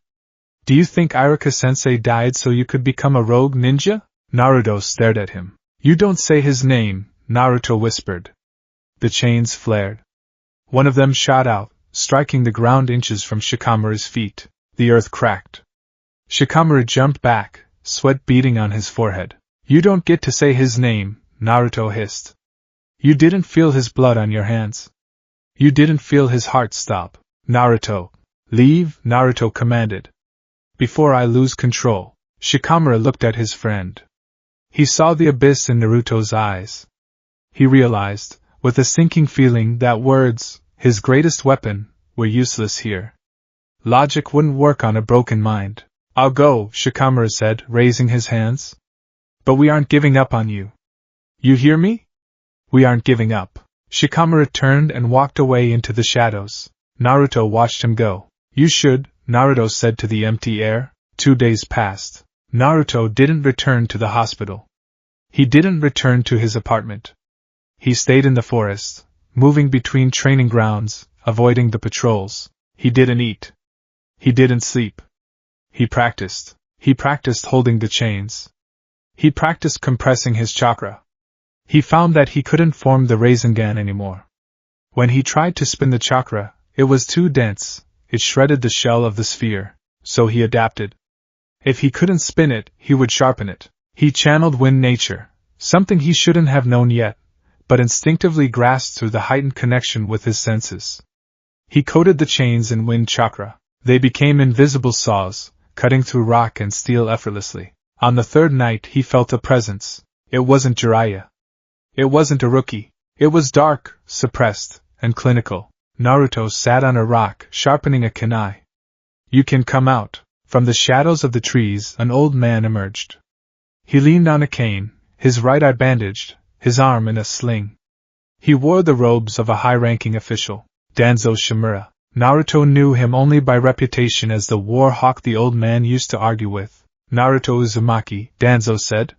Do you think Iruka-sensei died so you could become a rogue ninja? Naruto stared at him. You don't say his name, Naruto whispered. The chains flared. One of them shot out, striking the ground inches from Shikamaru's feet. The earth cracked. Shikamaru jumped back, sweat beading on his forehead. You don't get to say his name, Naruto hissed. You didn't feel his blood on your hands. You didn't feel his heart stop. Naruto. Leave, Naruto commanded. Before I lose control. Shikamaru looked at his friend. He saw the abyss in Naruto's eyes. He realized, with a sinking feeling, that words, his greatest weapon, were useless here. Logic wouldn't work on a broken mind. I'll go, Shikamaru said, raising his hands. But we aren't giving up on you. You hear me? We aren't giving up. Shikamaru turned and walked away into the shadows. Naruto watched him go. You should, Naruto said to the empty air. 2 days passed. Naruto didn't return to the hospital. He didn't return to his apartment. He stayed in the forest, moving between training grounds, avoiding the patrols. He didn't eat. He didn't sleep. He practiced. He practiced holding the chains. He practiced compressing his chakra. He found that he couldn't form the Rasengan anymore. When he tried to spin the chakra, it was too dense, it shredded the shell of the sphere, so he adapted. If he couldn't spin it, he would sharpen it. He channeled wind nature, something he shouldn't have known yet, but instinctively grasped through the heightened connection with his senses. He coated the chains in wind chakra. They became invisible saws, cutting through rock and steel effortlessly. On the third night he felt a presence. It wasn't Jiraiya. It wasn't a rookie. It was dark, suppressed, and clinical. Naruto sat on a rock, sharpening a kunai. You can come out. From the shadows of the trees, an old man emerged. He leaned on a cane, his right eye bandaged, his arm in a sling. He wore the robes of a high-ranking official, Danzo Shimura. Naruto knew him only by reputation as the war hawk the old man used to argue with. Naruto Uzumaki, Danzo said.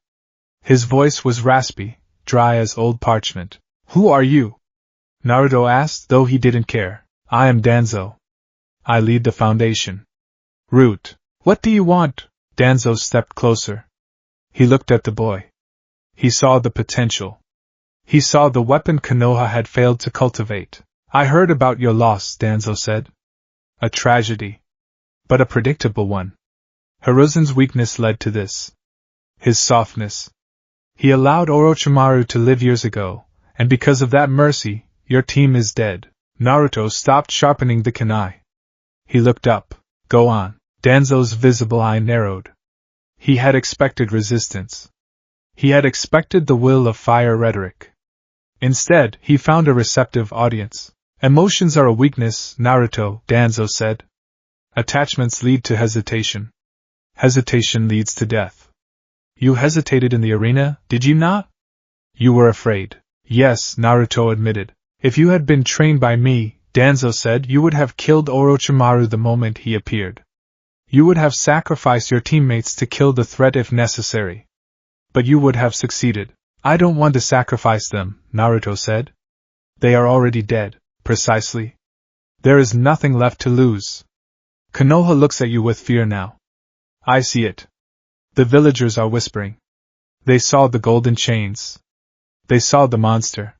His voice was raspy, dry as old parchment. Who are you? Naruto asked, though he didn't care. I am Danzo. I lead the foundation. Root. What do you want? Danzo stepped closer. He looked at the boy. He saw the potential. He saw the weapon Konoha had failed to cultivate. I heard about your loss, Danzo said. A tragedy. But a predictable one. Hiruzen's weakness led to this. His softness. He allowed Orochimaru to live years ago, and because of that mercy, your team is dead. Naruto stopped sharpening the kunai. He looked up. Go on. Danzo's visible eye narrowed. He had expected resistance. He had expected the will of fire rhetoric. Instead, he found a receptive audience. Emotions are a weakness, Naruto, Danzo said. Attachments lead to hesitation. Hesitation leads to death. You hesitated in the arena, did you not? You were afraid. Yes, Naruto admitted. If you had been trained by me, Danzo said, you would have killed Orochimaru the moment he appeared. You would have sacrificed your teammates to kill the threat if necessary. But you would have succeeded. I don't want to sacrifice them, Naruto said. They are already dead. Precisely. There is nothing left to lose. Konoha looks at you with fear now. I see it. The villagers are whispering. They saw the golden chains. They saw the monster.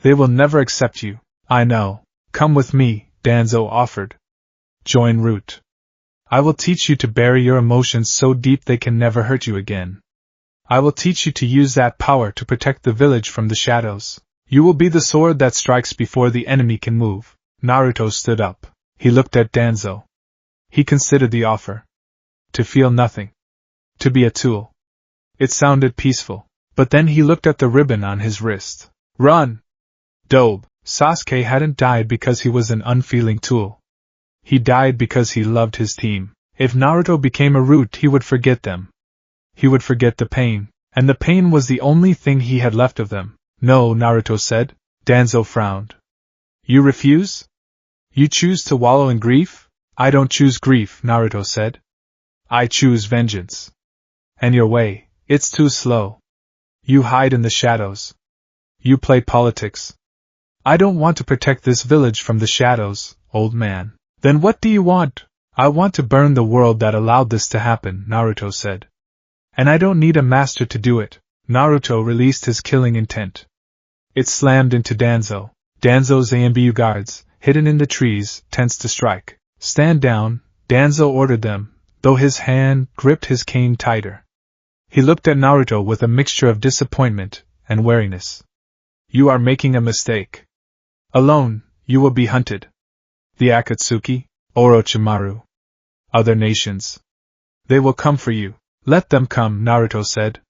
They will never accept you. I know. Come with me, Danzo offered. Join Root. I will teach you to bury your emotions so deep they can never hurt you again. I will teach you to use that power to protect the village from the shadows. You will be the sword that strikes before the enemy can move. Naruto stood up. He looked at Danzo. He considered the offer. To feel nothing. To be a tool. It sounded peaceful. But then he looked at the ribbon on his wrist. Run! Dobe. Sasuke hadn't died because he was an unfeeling tool. He died because he loved his team. If Naruto became a Root, he would forget them. He would forget the pain, and the pain was the only thing he had left of them. No, Naruto said. Danzo frowned. You refuse? You choose to wallow in grief? I don't choose grief, Naruto said. I choose vengeance. And your way, it's too slow. You hide in the shadows. You play politics. I don't want to protect this village from the shadows, old man. Then what do you want? I want to burn the world that allowed this to happen, Naruto said. And I don't need a master to do it. Naruto released his killing intent. It slammed into Danzo. Danzo's AMBU guards, hidden in the trees, tensed to strike. Stand down, Danzo ordered them, though his hand gripped his cane tighter. He looked at Naruto with a mixture of disappointment and wariness. You are making a mistake. Alone, you will be hunted. The Akatsuki, Orochimaru. Other nations. They will come for you. Let them come, Naruto said.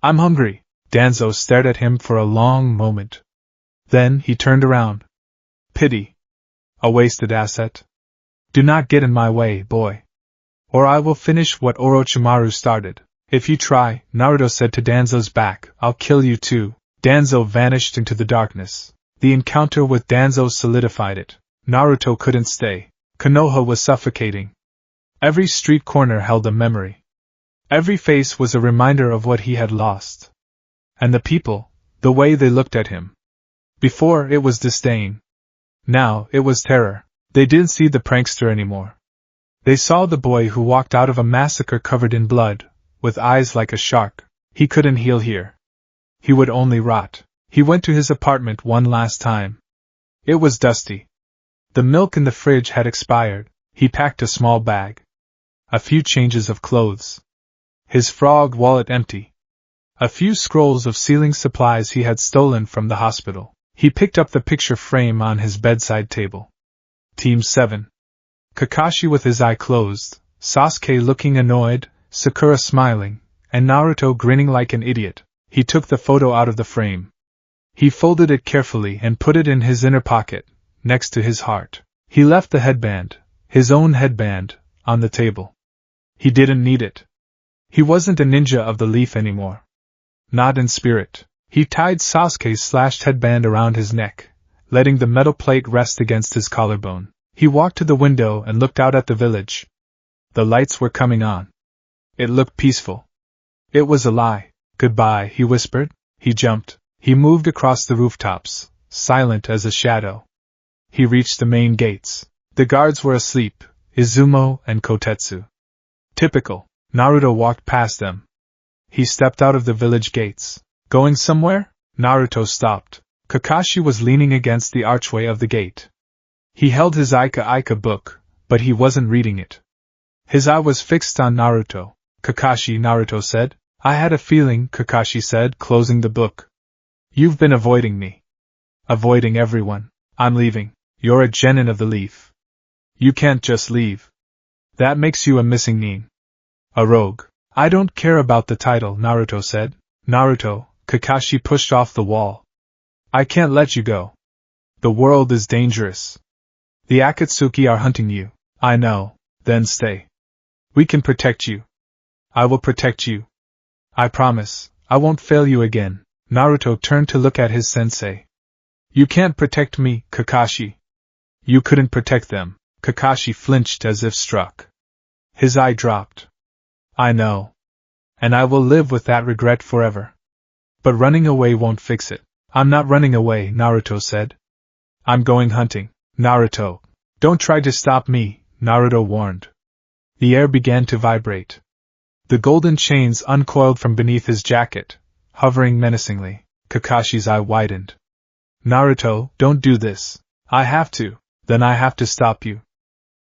I'm hungry. Danzo stared at him for a long moment. Then he turned around. Pity. A wasted asset. Do not get in my way, boy. Or I will finish what Orochimaru started. If you try, Naruto said to Danzo's back, I'll kill you too. Danzo vanished into the darkness. The encounter with Danzo solidified it. Naruto couldn't stay. Konoha was suffocating. Every street corner held a memory. Every face was a reminder of what he had lost. And the people, the way they looked at him. Before, it was disdain. Now, it was terror. They didn't see the prankster anymore. They saw the boy who walked out of a massacre covered in blood, with eyes like a shark. He couldn't heal here. He would only rot. He went to his apartment one last time. It was dusty. The milk in the fridge had expired. He packed a small bag. A few changes of clothes. His frog wallet empty. A few scrolls of sealing supplies he had stolen from the hospital. He picked up the picture frame on his bedside table. Team 7. Kakashi with his eye closed, Sasuke looking annoyed, Sakura smiling, and Naruto grinning like an idiot. He took the photo out of the frame. He folded it carefully and put it in his inner pocket, next to his heart. He left the headband, his own headband, on the table. He didn't need it. He wasn't a ninja of the leaf anymore. Not in spirit. He tied Sasuke's slashed headband around his neck, letting the metal plate rest against his collarbone. He walked to the window and looked out at the village. The lights were coming on. It looked peaceful. It was a lie. Goodbye, he whispered. He jumped. He moved across the rooftops, silent as a shadow. He reached the main gates. The guards were asleep, Izumo and Kotetsu. Typical. Naruto walked past them. He stepped out of the village gates. Going somewhere? Naruto stopped. Kakashi was leaning against the archway of the gate. He held his Ika book, but he wasn't reading it. His eye was fixed on Naruto. Kakashi, Naruto said. I had a feeling, Kakashi said, closing the book. You've been avoiding me. Avoiding everyone. I'm leaving. You're a genin of the leaf. You can't just leave. That makes you a missing nin. A rogue. I don't care about the title, Naruto said. Naruto, Kakashi pushed off the wall. I can't let you go. The world is dangerous. The Akatsuki are hunting you. I know. Then stay. We can protect you. I will protect you. I promise, I won't fail you again. Naruto turned to look at his sensei. You can't protect me, Kakashi. You couldn't protect them. Kakashi flinched as if struck. His eye dropped. I know. And I will live with that regret forever. But running away won't fix it. I'm not running away, Naruto said. I'm going hunting. Naruto. Don't try to stop me, Naruto warned. The air began to vibrate. The golden chains uncoiled from beneath his jacket, hovering menacingly. Kakashi's eye widened. Naruto, don't do this. I have to. Then I have to stop you.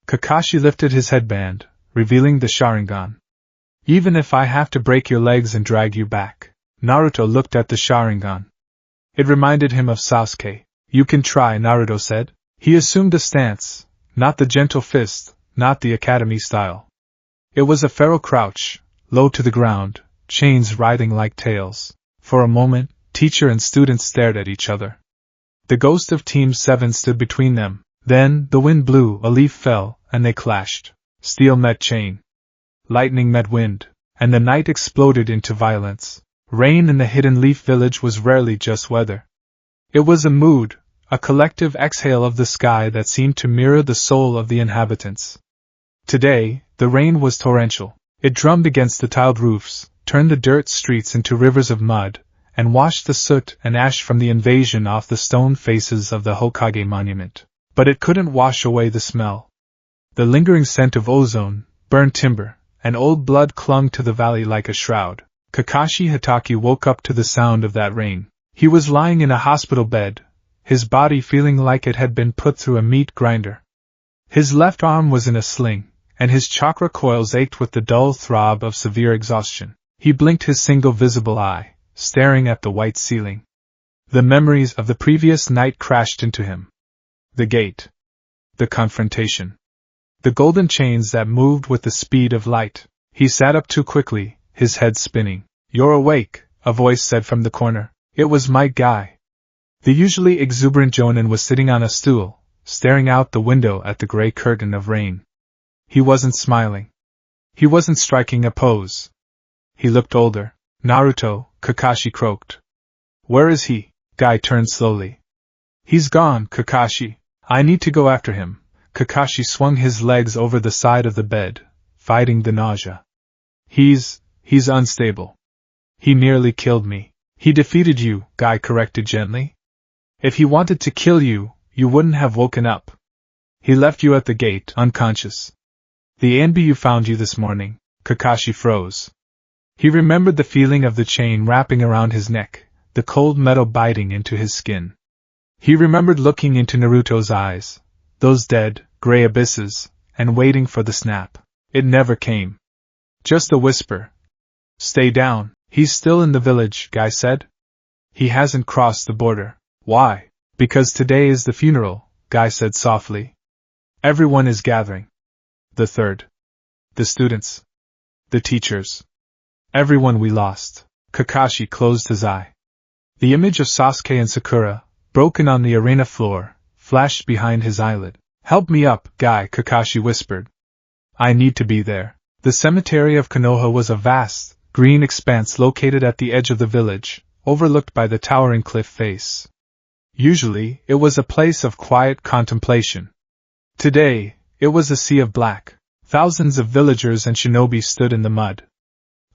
Kakashi lifted his headband, revealing the Sharingan. Even if I have to break your legs and drag you back. Naruto looked at the Sharingan. It reminded him of Sasuke. You can try, Naruto said. He assumed a stance, not the gentle fist, not the academy style. It was a feral crouch, low to the ground, chains writhing like tails. For a moment, teacher and student stared at each other. The ghost of Team 7 stood between them. Then, the wind blew, a leaf fell, and they clashed. Steel met chain. Lightning met wind, and the night exploded into violence. Rain in the Hidden Leaf Village was rarely just weather. It was a mood, a collective exhale of the sky that seemed to mirror the soul of the inhabitants. Today, the rain was torrential. It drummed against the tiled roofs, turned the dirt streets into rivers of mud, and washed the soot and ash from the invasion off the stone faces of the Hokage monument. But it couldn't wash away the smell. The lingering scent of ozone, burned timber, and old blood clung to the valley like a shroud. Kakashi Hatake woke up to the sound of that rain. He was lying in a hospital bed, his body feeling like it had been put through a meat grinder. His left arm was in a sling, and his chakra coils ached with the dull throb of severe exhaustion. He blinked his single visible eye, staring at the white ceiling. The memories of the previous night crashed into him. The gate. The confrontation. The golden chains that moved with the speed of light. He sat up too quickly, his head spinning. "You're awake," a voice said from the corner. It was my guy. The usually exuberant Jonin was sitting on a stool, staring out the window at the gray curtain of rain. He wasn't smiling. He wasn't striking a pose. He looked older. "Naruto," Kakashi croaked. "Where is he?" Guy turned slowly. "He's gone, Kakashi. I need to go after him." Kakashi swung his legs over the side of the bed, fighting the nausea. He's unstable. He nearly killed me." "He defeated you," Guy corrected gently. "If he wanted to kill you, you wouldn't have woken up. He left you at the gate, unconscious. The Anbu found you this morning." Kakashi froze. He remembered the feeling of the chain wrapping around his neck, the cold metal biting into his skin. He remembered looking into Naruto's eyes, those dead, gray abysses, and waiting for the snap. It never came. Just a whisper. "Stay down. He's still in the village," Guy said. "He hasn't crossed the border." "Why?" "Because today is the funeral," Guy said softly. "Everyone is gathering. The third. The students. The teachers. Everyone we lost." Kakashi closed his eye. The image of Sasuke and Sakura, broken on the arena floor, flashed behind his eyelid. "Help me up, Guy," Kakashi whispered. "I need to be there." The cemetery of Konoha was a vast, green expanse located at the edge of the village, overlooked by the towering cliff face. Usually, it was a place of quiet contemplation. Today, it was a sea of black. Thousands of villagers and shinobi stood in the mud.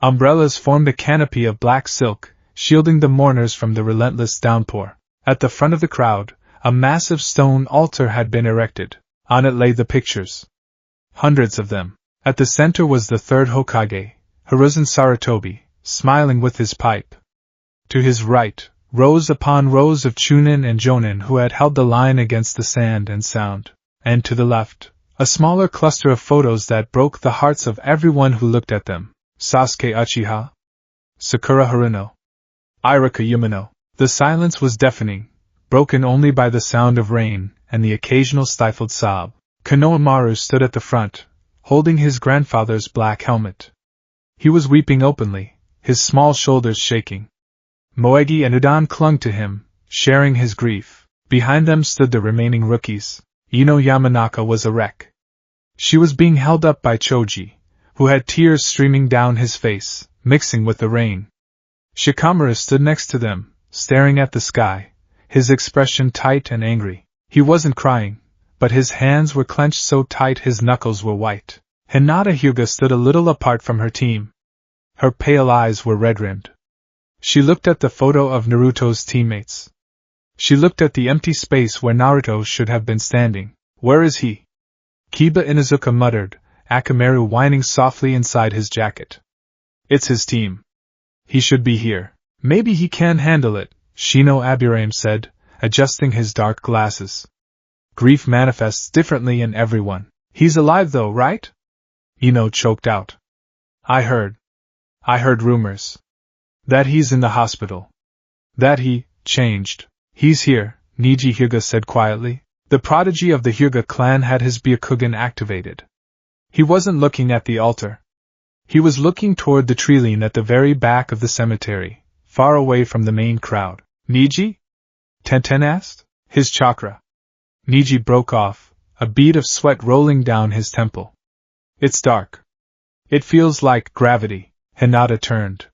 Umbrellas formed a canopy of black silk, shielding the mourners from the relentless downpour. At the front of the crowd, a massive stone altar had been erected. On it lay the pictures. Hundreds of them. At the center was the third Hokage, Hiruzen Sarutobi, smiling with his pipe. To his right, rows upon rows of Chunin and Jonin who had held the line against the sand and sound. And to the left, a smaller cluster of photos that broke the hearts of everyone who looked at them. Sasuke Uchiha, Sakura Haruno, Iruka Yumino. The silence was deafening, broken only by the sound of rain and the occasional stifled sob. Konohamaru stood at the front, holding his grandfather's black helmet. He was weeping openly, his small shoulders shaking. Moegi and Udon clung to him, sharing his grief. Behind them stood the remaining rookies. Ino Yamanaka was a wreck. She was being held up by Choji, who had tears streaming down his face, mixing with the rain. Shikamaru stood next to them, staring at the sky, his expression tight and angry. He wasn't crying, but his hands were clenched so tight his knuckles were white. Hinata Hyuga stood a little apart from her team. Her pale eyes were red-rimmed. She looked at the photo of Naruto's teammates. She looked at the empty space where Naruto should have been standing. "Where is he?" Kiba Inuzuka muttered, Akamaru whining softly inside his jacket. "It's his team. He should be here." "Maybe he can handle it," Shino Aburame said, adjusting his dark glasses. "Grief manifests differently in everyone." "He's alive though, right?" Ino choked out. I heard rumors. That he's in the hospital. That he changed." "He's here," Niji Hyuga said quietly. The prodigy of the Hyuga clan had his Byakugan activated. He wasn't looking at the altar. He was looking toward the treeline at the very back of the cemetery, far away from the main crowd. "Niji?" Tenten asked. "His chakra." Niji broke off, a bead of sweat rolling down his temple. "It's dark. It feels like gravity." Hinata turned.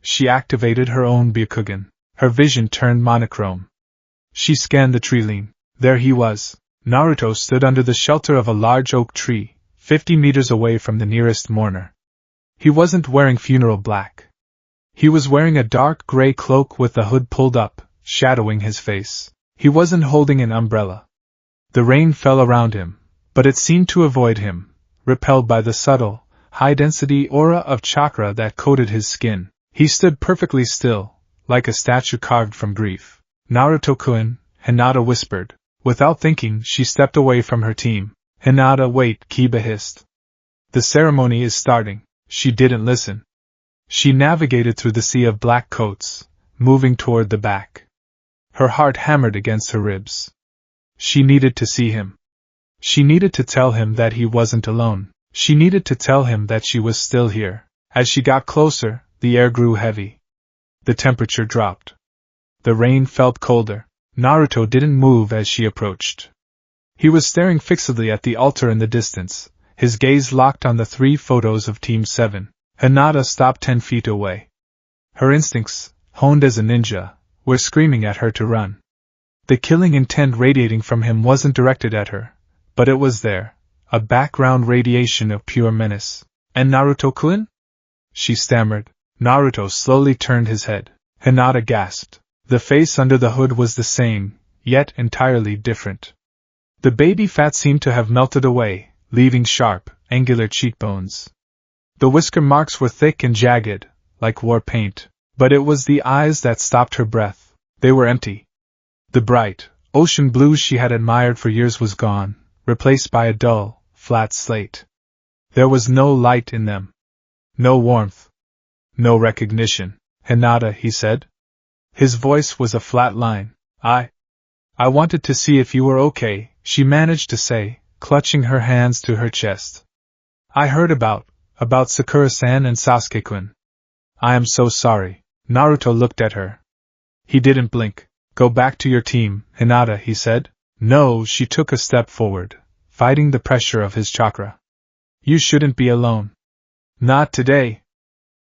She activated her own Byakugan. Her vision turned monochrome. She scanned the tree line. There he was. Naruto stood under the shelter of a large oak tree, 50 meters away from the nearest mourner. He wasn't wearing funeral black. He was wearing a dark gray cloak with the hood pulled up, shadowing his face. He wasn't holding an umbrella. The rain fell around him, but it seemed to avoid him, repelled by the subtle, high-density aura of chakra that coated his skin. He stood perfectly still, like a statue carved from grief. Naruto-kun, Hinata whispered. Without thinking, she stepped away from her team. Hinata, wait, Kiba hissed. The ceremony is starting. She didn't listen. She navigated through the sea of black coats, moving toward the back. Her heart hammered against her ribs. She needed to see him. She needed to tell him that he wasn't alone. She needed to tell him that she was still here. As she got closer, the air grew heavy. The temperature dropped. The rain felt colder. Naruto didn't move as she approached. He was staring fixedly at the altar in the distance, his gaze locked on the 3 photos of Team 7. Hinata stopped 10 feet away. Her instincts, honed as a ninja, were screaming at her to run. The killing intent radiating from him wasn't directed at her, but it was there, a background radiation of pure menace. And Naruto-kun? She stammered. Naruto slowly turned his head. Hinata gasped. The face under the hood was the same, yet entirely different. The baby fat seemed to have melted away, leaving sharp, angular cheekbones. The whisker marks were thick and jagged, like war paint, but it was the eyes that stopped her breath. They were empty. The bright, ocean blue she had admired for years was gone, replaced by a dull, flat slate. There was no light in them. No warmth. No recognition. Hinata, he said. His voice was a flat line. I wanted to see if you were okay, she managed to say, clutching her hands to her chest. I heard about Sakura-san and Sasuke-kun. I am so sorry. Naruto looked at her. He didn't blink. Go back to your team, Hinata, he said. No, she took a step forward, fighting the pressure of his chakra. You shouldn't be alone. Not today.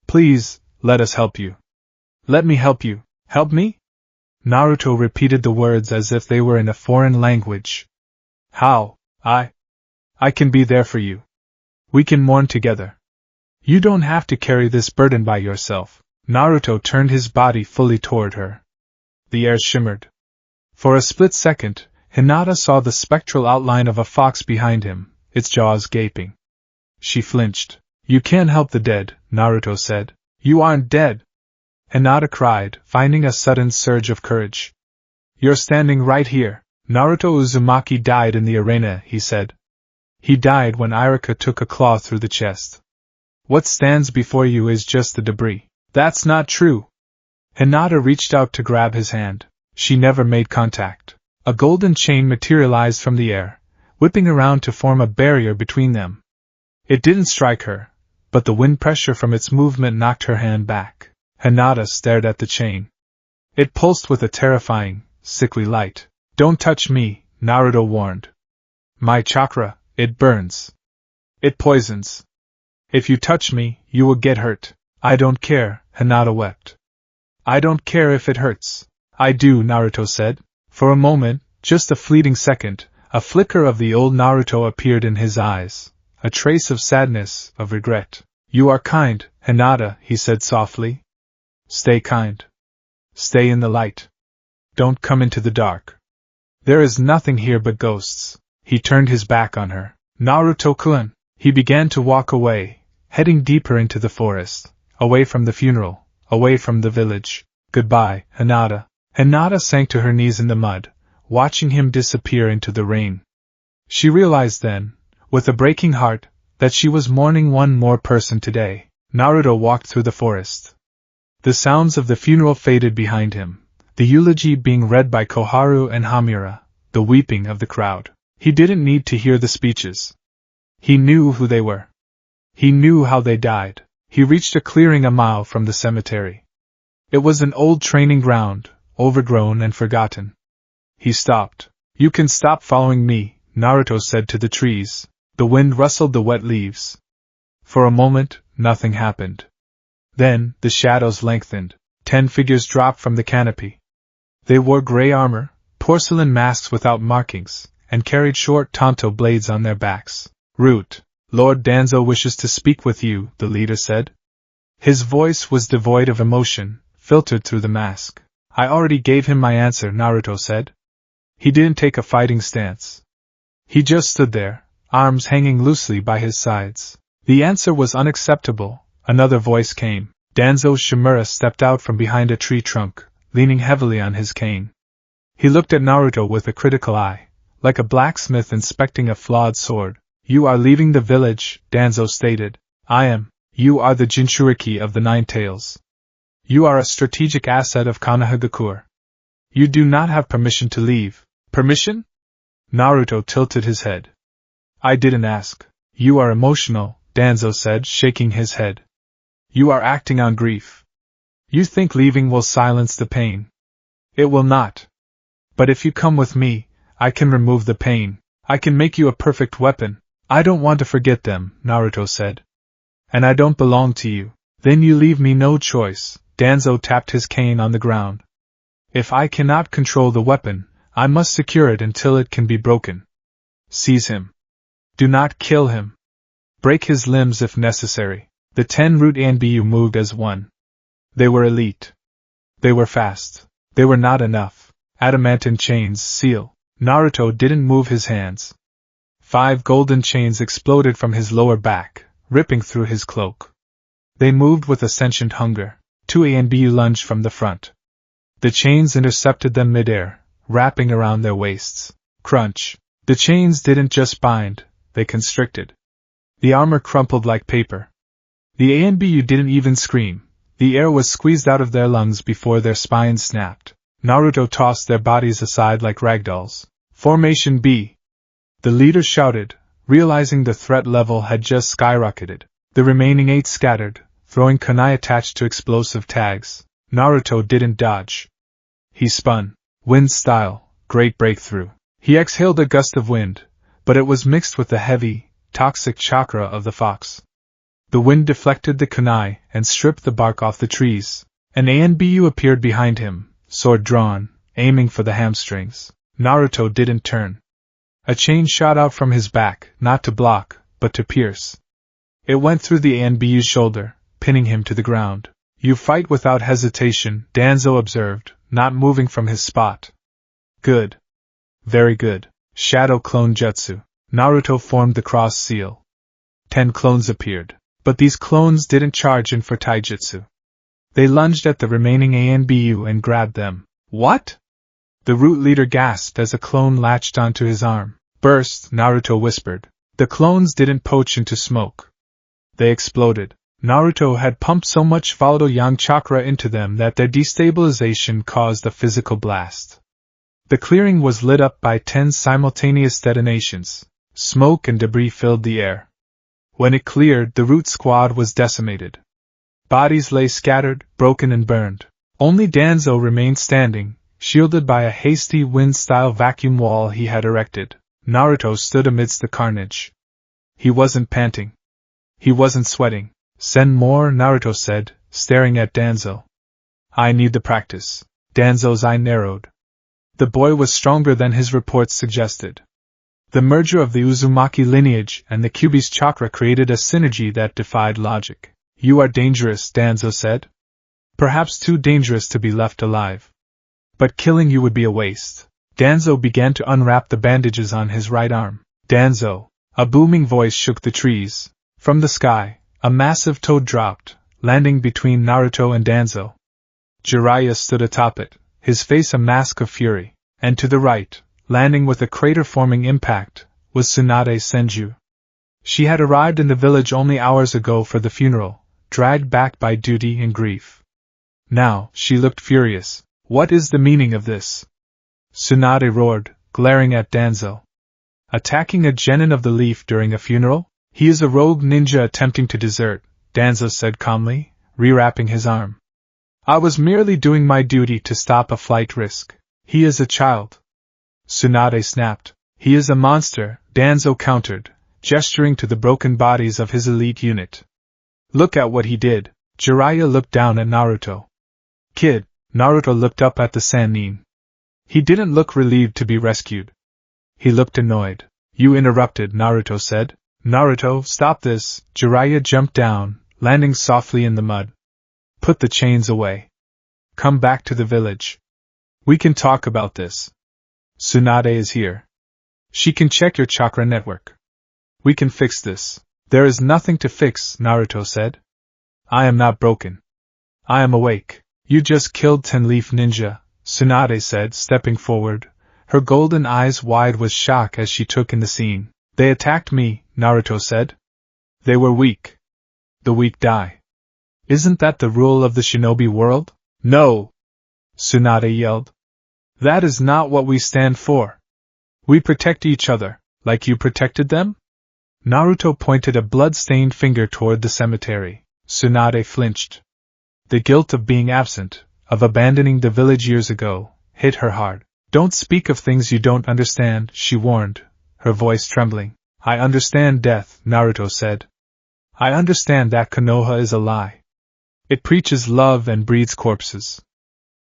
Please, let us help you. Let me help you. Help me? Naruto repeated the words as if they were in a foreign language. How? I can be there for you. We can mourn together. You don't have to carry this burden by yourself. Naruto turned his body fully toward her. The air shimmered. For a split second, Hinata saw the spectral outline of a fox behind him, its jaws gaping. She flinched. You can't help the dead, Naruto said. You aren't dead. Hinata cried, finding a sudden surge of courage. You're standing right here. Naruto Uzumaki died in the arena, he said. He died when Irika took a claw through the chest. What stands before you is just the debris. That's not true. Hinata reached out to grab his hand. She never made contact. A golden chain materialized from the air, whipping around to form a barrier between them. It didn't strike her, but the wind pressure from its movement knocked her hand back. Hinata stared at the chain. It pulsed with a terrifying, sickly light. Don't touch me, Naruto warned. My chakra, it burns. It poisons. If you touch me, you will get hurt. I don't care, Hinata wept. I don't care if it hurts. I do, Naruto said. For a moment, just a fleeting second, a flicker of the old Naruto appeared in his eyes. A trace of sadness, of regret. You are kind, Hinata, he said softly. Stay kind. Stay in the light. Don't come into the dark. There is nothing here but ghosts. He turned his back on her. Naruto-kun. He began to walk away, heading deeper into the forest, away from the funeral, away from the village. Goodbye, Hinata. Hinata sank to her knees in the mud, watching him disappear into the rain. She realized then, with a breaking heart, that she was mourning one more person today. Naruto walked through the forest. The sounds of the funeral faded behind him, the eulogy being read by Koharu and Hamura, the weeping of the crowd. He didn't need to hear the speeches. He knew who they were. He knew how they died. He reached a clearing a mile from the cemetery. It was an old training ground, overgrown and forgotten. He stopped. You can stop following me, Naruto said to the trees. The wind rustled the wet leaves. For a moment, nothing happened. Then, the shadows lengthened. 10 figures dropped from the canopy. They wore gray armor, porcelain masks without markings, and carried short tanto blades on their backs. Root, Lord Danzo wishes to speak with you, the leader said. His voice was devoid of emotion, filtered through the mask. I already gave him my answer, Naruto said. He didn't take a fighting stance. He just stood there, arms hanging loosely by his sides. The answer was unacceptable. Another voice came. Danzo Shimura stepped out from behind a tree trunk, leaning heavily on his cane. He looked at Naruto with a critical eye, like a blacksmith inspecting a flawed sword. You are leaving the village, Danzo stated. I am. You are the Jinchuriki of the Nine Tails. You are a strategic asset of Konohagakure. You do not have permission to leave. Permission? Naruto tilted his head. I didn't ask. You are emotional, Danzo said, shaking his head. You are acting on grief. You think leaving will silence the pain. It will not. But if you come with me, I can remove the pain. I can make you a perfect weapon. I don't want to forget them, Naruto said. And I don't belong to you. Then you leave me no choice. Danzo tapped his cane on the ground. If I cannot control the weapon, I must secure it until it can be broken. Seize him. Do not kill him. Break his limbs if necessary. The 10 Root Anbu moved as one. They were elite. They were fast. They were not enough. Adamantine chains seal. Naruto didn't move his hands. 5 golden chains exploded from his lower back, ripping through his cloak. They moved with a sentient hunger. 2 Anbu lunged from the front. The chains intercepted them midair, wrapping around their waists. Crunch. The chains didn't just bind, they constricted. The armor crumpled like paper. The Anbu didn't even scream. The air was squeezed out of their lungs before their spines snapped. Naruto tossed their bodies aside like ragdolls. Formation B. The leader shouted, realizing the threat level had just skyrocketed. The remaining 8 scattered, throwing kunai attached to explosive tags. Naruto didn't dodge. He spun. Wind style, great breakthrough. He exhaled a gust of wind, but it was mixed with the heavy, toxic chakra of the fox. The wind deflected the kunai and stripped the bark off the trees. An Anbu appeared behind him, sword drawn, aiming for the hamstrings. Naruto didn't turn. A chain shot out from his back, not to block, but to pierce. It went through the Anbu's shoulder, pinning him to the ground. You fight without hesitation, Danzo observed, not moving from his spot. Good. Very good. Shadow Clone Jutsu. Naruto formed the cross seal. 10 clones appeared. But these clones didn't charge in for taijutsu. They lunged at the remaining Anbu and grabbed them. What? The root leader gasped as a clone latched onto his arm. Burst, Naruto whispered. The clones didn't poach into smoke. They exploded. Naruto had pumped so much volatile yang chakra into them that their destabilization caused a physical blast. The clearing was lit up by 10 simultaneous detonations. Smoke and debris filled the air. When it cleared, the root squad was decimated. Bodies lay scattered, broken and burned. Only Danzo remained standing, shielded by a hasty wind-style vacuum wall he had erected. Naruto stood amidst the carnage. He wasn't panting. He wasn't sweating. Send more, Naruto said, staring at Danzo. I need the practice. Danzo's eye narrowed. The boy was stronger than his reports suggested. The merger of the Uzumaki lineage and the Kyuubi's chakra created a synergy that defied logic. You are dangerous, Danzo said. Perhaps too dangerous to be left alive. But killing you would be a waste. Danzo began to unwrap the bandages on his right arm. Danzo! A booming voice shook the trees. From the sky, a massive toad dropped, landing between Naruto and Danzo. Jiraiya stood atop it, his face a mask of fury. And to the right, landing with a crater-forming impact, was Tsunade Senju. She had arrived in the village only hours ago for the funeral, dragged back by duty and grief. Now, she looked furious. What is the meaning of this? Tsunade roared, glaring at Danzo. Attacking a genin of the leaf during a funeral? He is a rogue ninja attempting to desert, Danzo said calmly, rewrapping his arm. I was merely doing my duty to stop a flight risk. He is a child. Tsunade snapped. He is a monster, Danzo countered, gesturing to the broken bodies of his elite unit. Look at what he did. Jiraiya looked down at Naruto. Kid, Naruto looked up at the Sannin. He didn't look relieved to be rescued. He looked annoyed. You interrupted, Naruto said. Naruto, stop this. Jiraiya jumped down, landing softly in the mud. Put the chains away. Come back to the village. We can talk about this. Tsunade is here. She can check your chakra network. We can fix this. There is nothing to fix, Naruto said. I am not broken. I am awake. You just killed 10-leaf ninja, Tsunade said, stepping forward, her golden eyes wide with shock as she took in the scene. They attacked me, Naruto said. They were weak. The weak die. Isn't that the rule of the shinobi world? No! Tsunade yelled. That is not what we stand for. We protect each other, like you protected them? Naruto pointed a blood-stained finger toward the cemetery. Tsunade flinched. The guilt of being absent, of abandoning the village years ago, hit her hard. Don't speak of things you don't understand, she warned, her voice trembling. I understand death, Naruto said. I understand that Konoha is a lie. It preaches love and breeds corpses.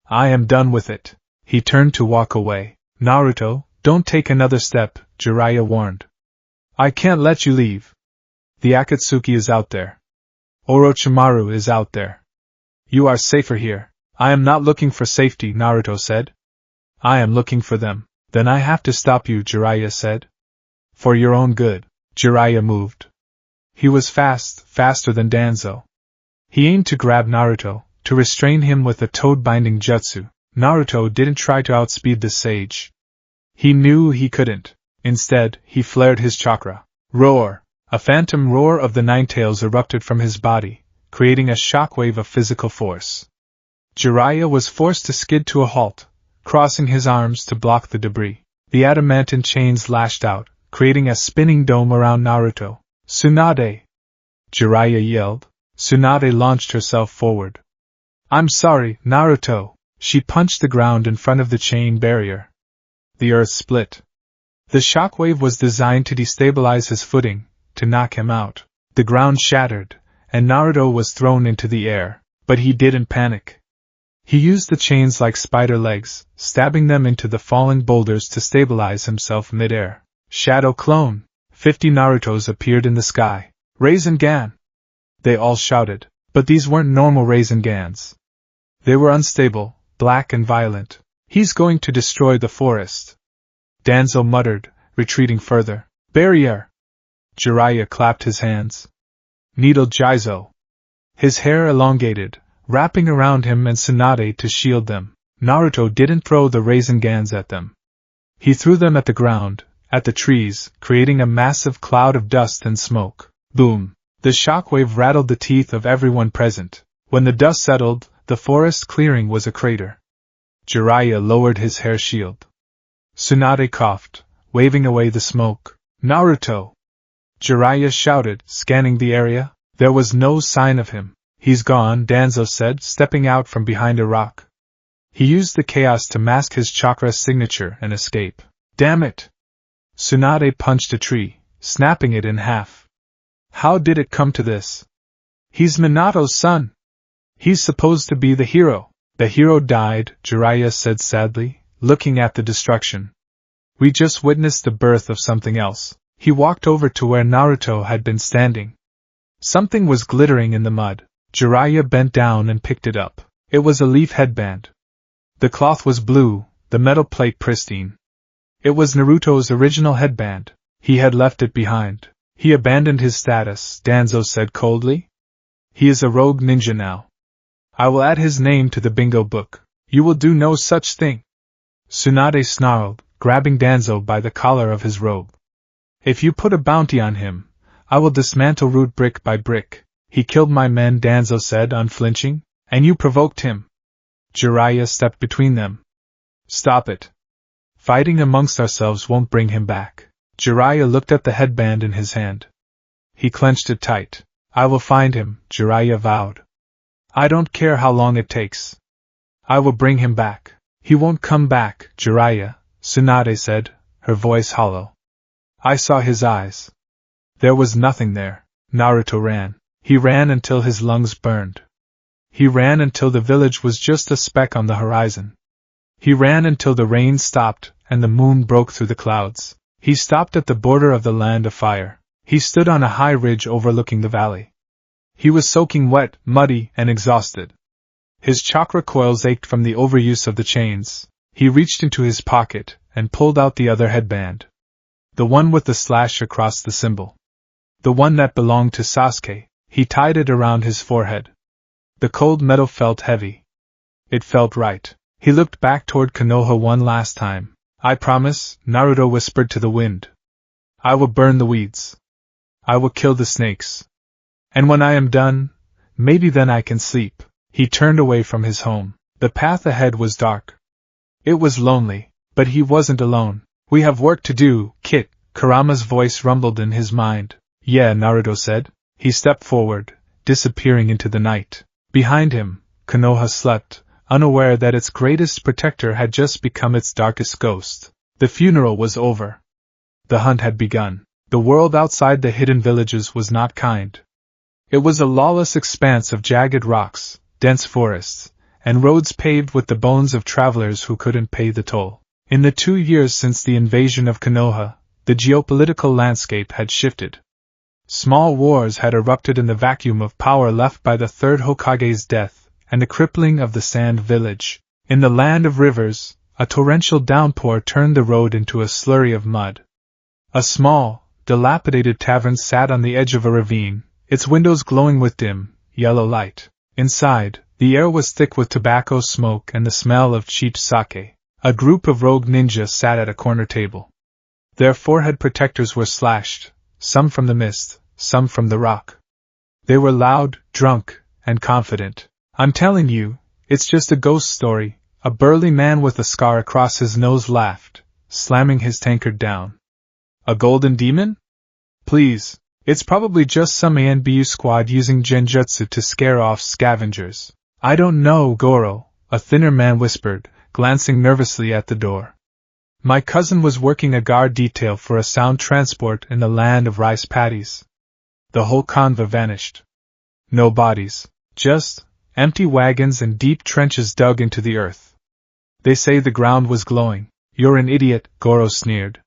I am done with it. He turned to walk away. Naruto, don't take another step, Jiraiya warned. I can't let you leave. The Akatsuki is out there. Orochimaru is out there. You are safer here. I am not looking for safety, Naruto said. I am looking for them. Then I have to stop you, Jiraiya said. For your own good. Jiraiya moved. He was fast, faster than Danzo. He aimed to grab Naruto, to restrain him with a toad-binding jutsu. Naruto didn't try to outspeed the sage. He knew he couldn't. Instead, he flared his chakra. Roar! A phantom roar of the Nine Tails erupted from his body, creating a shockwave of physical force. Jiraiya was forced to skid to a halt, crossing his arms to block the debris. The adamantine chains lashed out, creating a spinning dome around Naruto. Tsunade! Jiraiya yelled. Tsunade launched herself forward. I'm sorry, Naruto. She punched the ground in front of the chain barrier. The earth split. The shockwave was designed to destabilize his footing, to knock him out. The ground shattered, and Naruto was thrown into the air, but he didn't panic. He used the chains like spider legs, stabbing them into the falling boulders to stabilize himself mid-air. Shadow clone! 50 Narutos appeared in the sky. Rasengan! They all shouted, but these weren't normal Rasengans. They were unstable, black and violent. He's going to destroy the forest. Danzo muttered, retreating further. Barrier! Jiraiya clapped his hands. Needle Jizo! His hair elongated, wrapping around him and Tsunade to shield them. Naruto didn't throw the Rasengans at them. He threw them at the ground, at the trees, creating a massive cloud of dust and smoke. Boom! The shockwave rattled the teeth of everyone present. When the dust settled, the forest clearing was a crater. Jiraiya lowered his hair shield. Tsunade coughed, waving away the smoke. Naruto! Jiraiya shouted, scanning the area. There was no sign of him. He's gone, Danzo said, stepping out from behind a rock. He used the chaos to mask his chakra signature and escape. Damn it! Tsunade punched a tree, snapping it in half. How did it come to this? He's Minato's son! He's supposed to be the hero. The hero died, Jiraiya said sadly, looking at the destruction. We just witnessed the birth of something else. He walked over to where Naruto had been standing. Something was glittering in the mud. Jiraiya bent down and picked it up. It was a leaf headband. The cloth was blue, the metal plate pristine. It was Naruto's original headband. He had left it behind. He abandoned his status, Danzo said coldly. He is a rogue ninja now. I will add his name to the bingo book. You will do no such thing. Tsunade snarled, grabbing Danzo by the collar of his robe. If you put a bounty on him, I will dismantle root brick by brick. He killed my men, Danzo said, unflinching, and you provoked him. Jiraiya stepped between them. Stop it. Fighting amongst ourselves won't bring him back. Jiraiya looked at the headband in his hand. He clenched it tight. I will find him, Jiraiya vowed. I don't care how long it takes. I will bring him back. He won't come back, Jiraiya, Tsunade said, her voice hollow. I saw his eyes. There was nothing there. Naruto ran. He ran until his lungs burned. He ran until the village was just a speck on the horizon. He ran until the rain stopped and the moon broke through the clouds. He stopped at the border of the land of fire. He stood on a high ridge overlooking the valley. He was soaking wet, muddy, and exhausted. His chakra coils ached from the overuse of the chains. He reached into his pocket and pulled out the other headband. The one with the slash across the symbol. The one that belonged to Sasuke. He tied it around his forehead. The cold metal felt heavy. It felt right. He looked back toward Konoha one last time. I promise, Naruto whispered to the wind. I will burn the weeds. I will kill the snakes. And when I am done, maybe then I can sleep. He turned away from his home. The path ahead was dark. It was lonely, but he wasn't alone. We have work to do, Kit, Kurama's voice rumbled in his mind. Yeah, Naruto said. He stepped forward, disappearing into the night. Behind him, Konoha slept, unaware that its greatest protector had just become its darkest ghost. The funeral was over. The hunt had begun. The world outside the hidden villages was not kind. It was a lawless expanse of jagged rocks, dense forests, and roads paved with the bones of travelers who couldn't pay the toll. In the 2 years since the invasion of Konoha, the geopolitical landscape had shifted. Small wars had erupted in the vacuum of power left by the third Hokage's death and the crippling of the Sand Village. In the land of rivers, a torrential downpour turned the road into a slurry of mud. A small, dilapidated tavern sat on the edge of a ravine, its windows glowing with dim, yellow light. Inside, the air was thick with tobacco smoke and the smell of cheap sake. A group of rogue ninjas sat at a corner table. Their forehead protectors were slashed, some from the mist, some from the rock. They were loud, drunk, and confident. I'm telling you, it's just a ghost story, a burly man with a scar across his nose laughed, slamming his tankard down. A golden demon? Please, it's probably just some ANBU squad using genjutsu to scare off scavengers. I don't know, Goro, a thinner man whispered, glancing nervously at the door. My cousin was working a guard detail for a sound transport in the land of rice paddies. The whole convoy vanished. No bodies, just empty wagons and deep trenches dug into the earth. They say the ground was glowing. You're an idiot, Goro sneered.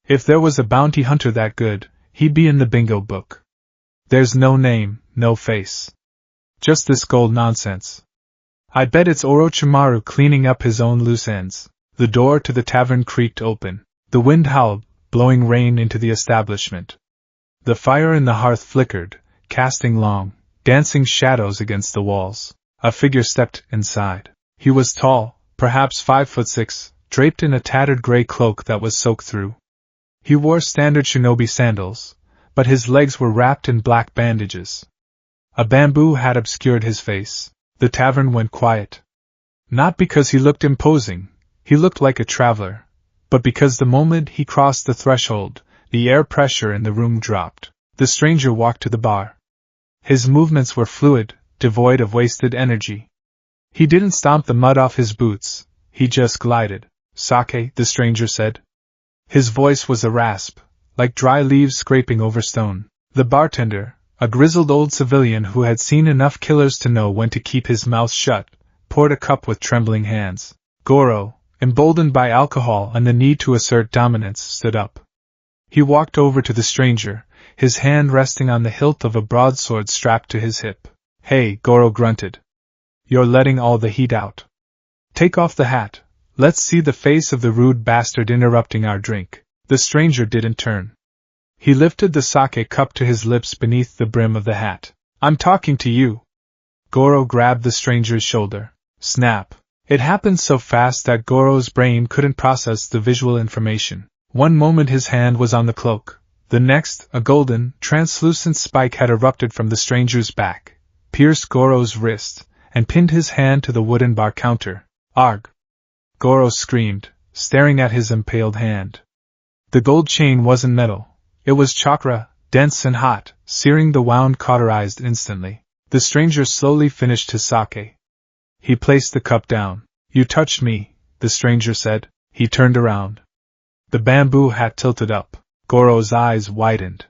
If there was a bounty hunter that good, he'd be in the bingo book. There's no name, no face. Just this gold nonsense. I bet it's Orochimaru cleaning up his own loose ends. The door to the tavern creaked open. The wind howled, blowing rain into the establishment. The fire in the hearth flickered, casting long, dancing shadows against the walls. A figure stepped inside. He was tall, perhaps 5'6", draped in a tattered gray cloak that was soaked through. He wore standard shinobi sandals, but his legs were wrapped in black bandages. A bamboo hat obscured his face. The tavern went quiet. Not because he looked imposing. He looked like a traveler, but because the moment he crossed the threshold, the air pressure in the room dropped. The stranger walked to the bar. His movements were fluid, devoid of wasted energy. He didn't stomp the mud off his boots, he just glided. Sake, the stranger said. His voice was a rasp, like dry leaves scraping over stone. The bartender, a grizzled old civilian who had seen enough killers to know when to keep his mouth shut, poured a cup with trembling hands. Goro, emboldened by alcohol and the need to assert dominance, stood up. He walked over to the stranger, his hand resting on the hilt of a broadsword strapped to his hip. Hey, Goro grunted. You're letting all the heat out. Take off the hat. Let's see the face of the rude bastard interrupting our drink. The stranger didn't turn. He lifted the sake cup to his lips beneath the brim of the hat. I'm talking to you. Goro grabbed the stranger's shoulder. Snap. It happened so fast that Goro's brain couldn't process the visual information. One moment his hand was on the cloak. The next, a golden, translucent spike had erupted from the stranger's back, pierced Goro's wrist, and pinned his hand to the wooden bar counter. Arg! Goro screamed, staring at his impaled hand. The gold chain wasn't metal. It was chakra, dense and hot, searing the wound cauterized instantly. The stranger slowly finished his sake. He placed the cup down. You touched me, the stranger said. He turned around. The bamboo hat tilted up. Goro's eyes widened.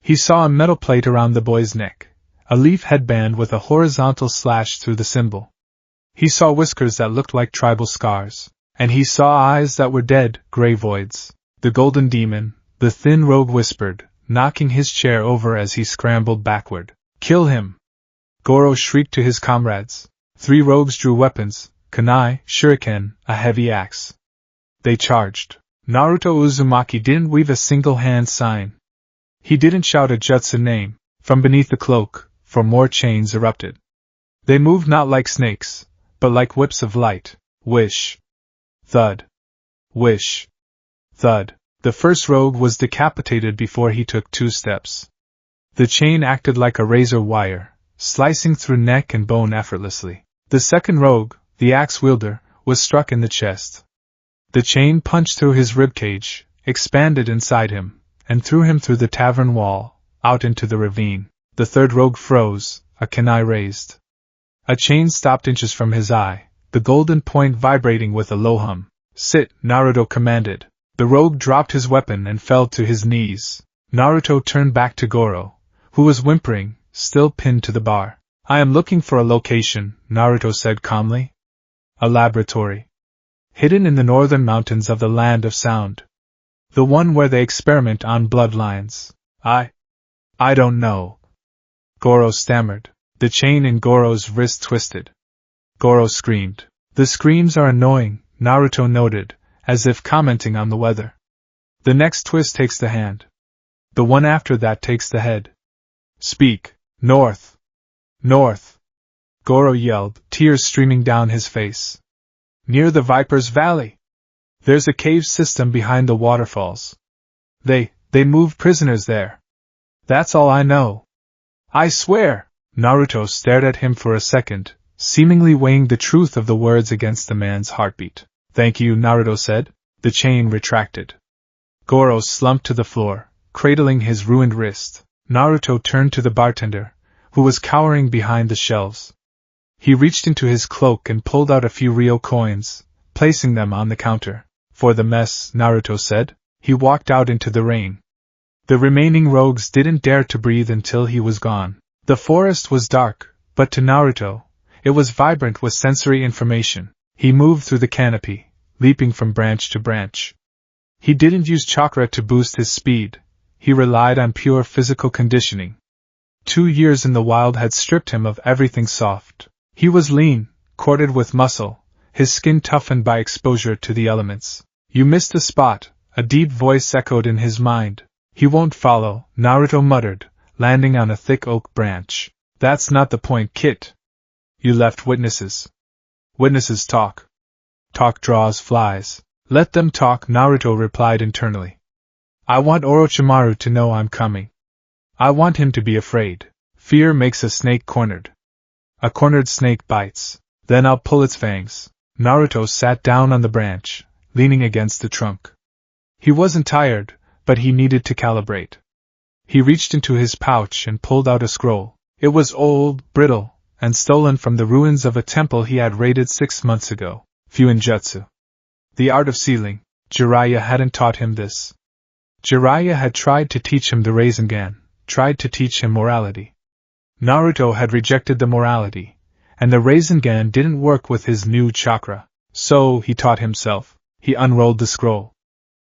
He saw a metal plate around the boy's neck, a leaf headband with a horizontal slash through the symbol. He saw whiskers that looked like tribal scars, and he saw eyes that were dead, gray voids. The golden demon, the thin rogue whispered, knocking his chair over as he scrambled backward. Kill him! Goro shrieked to his comrades. 3 rogues drew weapons, kunai, shuriken, a heavy axe. They charged. Naruto Uzumaki didn't weave a single hand sign. He didn't shout a jutsu name. From beneath the cloak, for more chains erupted. They moved not like snakes, but like whips of light. Wish. Thud. Wish. Thud. The first rogue was decapitated before he took 2 steps. The chain acted like a razor wire, slicing through neck and bone effortlessly. The second rogue, the axe wielder, was struck in the chest. The chain punched through his ribcage, expanded inside him, and threw him through the tavern wall, out into the ravine. The third rogue froze, a kunai raised. A chain stopped inches from his eye, the golden point vibrating with a low hum. Sit, Naruto commanded. The rogue dropped his weapon and fell to his knees. Naruto turned back to Goro, who was whimpering, still pinned to the bar. I am looking for a location, Naruto said calmly. A laboratory. Hidden in the northern mountains of the Land of Sound. The one where they experiment on bloodlines. I don't know. Goro stammered. The chain in Goro's wrist twisted. Goro screamed. The screams are annoying, Naruto noted, as if commenting on the weather. The next twist takes the hand. The one after that takes the head. Speak. North. North. Goro yelled, tears streaming down his face. Near the Viper's Valley. There's a cave system behind the waterfalls. They move prisoners there. That's all I know. I swear! Naruto stared at him for a second, seemingly weighing the truth of the words against the man's heartbeat. Thank you, Naruto said. The chain retracted. Goro slumped to the floor, cradling his ruined wrist. Naruto turned to the bartender, who was cowering behind the shelves. He reached into his cloak and pulled out a few Ryo coins, placing them on the counter. For the mess, Naruto said. He walked out into the rain. The remaining rogues didn't dare to breathe until he was gone. The forest was dark, but to Naruto, it was vibrant with sensory information. He moved through the canopy, leaping from branch to branch. He didn't use chakra to boost his speed, he relied on pure physical conditioning. 2 years in the wild had stripped him of everything soft. He was lean, corded with muscle, his skin toughened by exposure to the elements. You missed a spot, a deep voice echoed in his mind. He won't follow, Naruto muttered, landing on a thick oak branch. That's not the point, Kit. You left witnesses. Witnesses talk. Talk draws flies. Let them talk, Naruto replied internally. I want Orochimaru to know I'm coming. I want him to be afraid. Fear makes a snake cornered. A cornered snake bites. Then I'll pull its fangs. Naruto sat down on the branch, leaning against the trunk. He wasn't tired, but he needed to calibrate. He reached into his pouch and pulled out a scroll. It was old, brittle, and stolen from the ruins of a temple he had raided 6 months ago. Fuinjutsu. The art of sealing. Jiraiya hadn't taught him this. Jiraiya had tried to teach him the Rasengan, tried to teach him morality. Naruto had rejected the morality, and the Rasengan didn't work with his new chakra. So, he taught himself. He unrolled the scroll.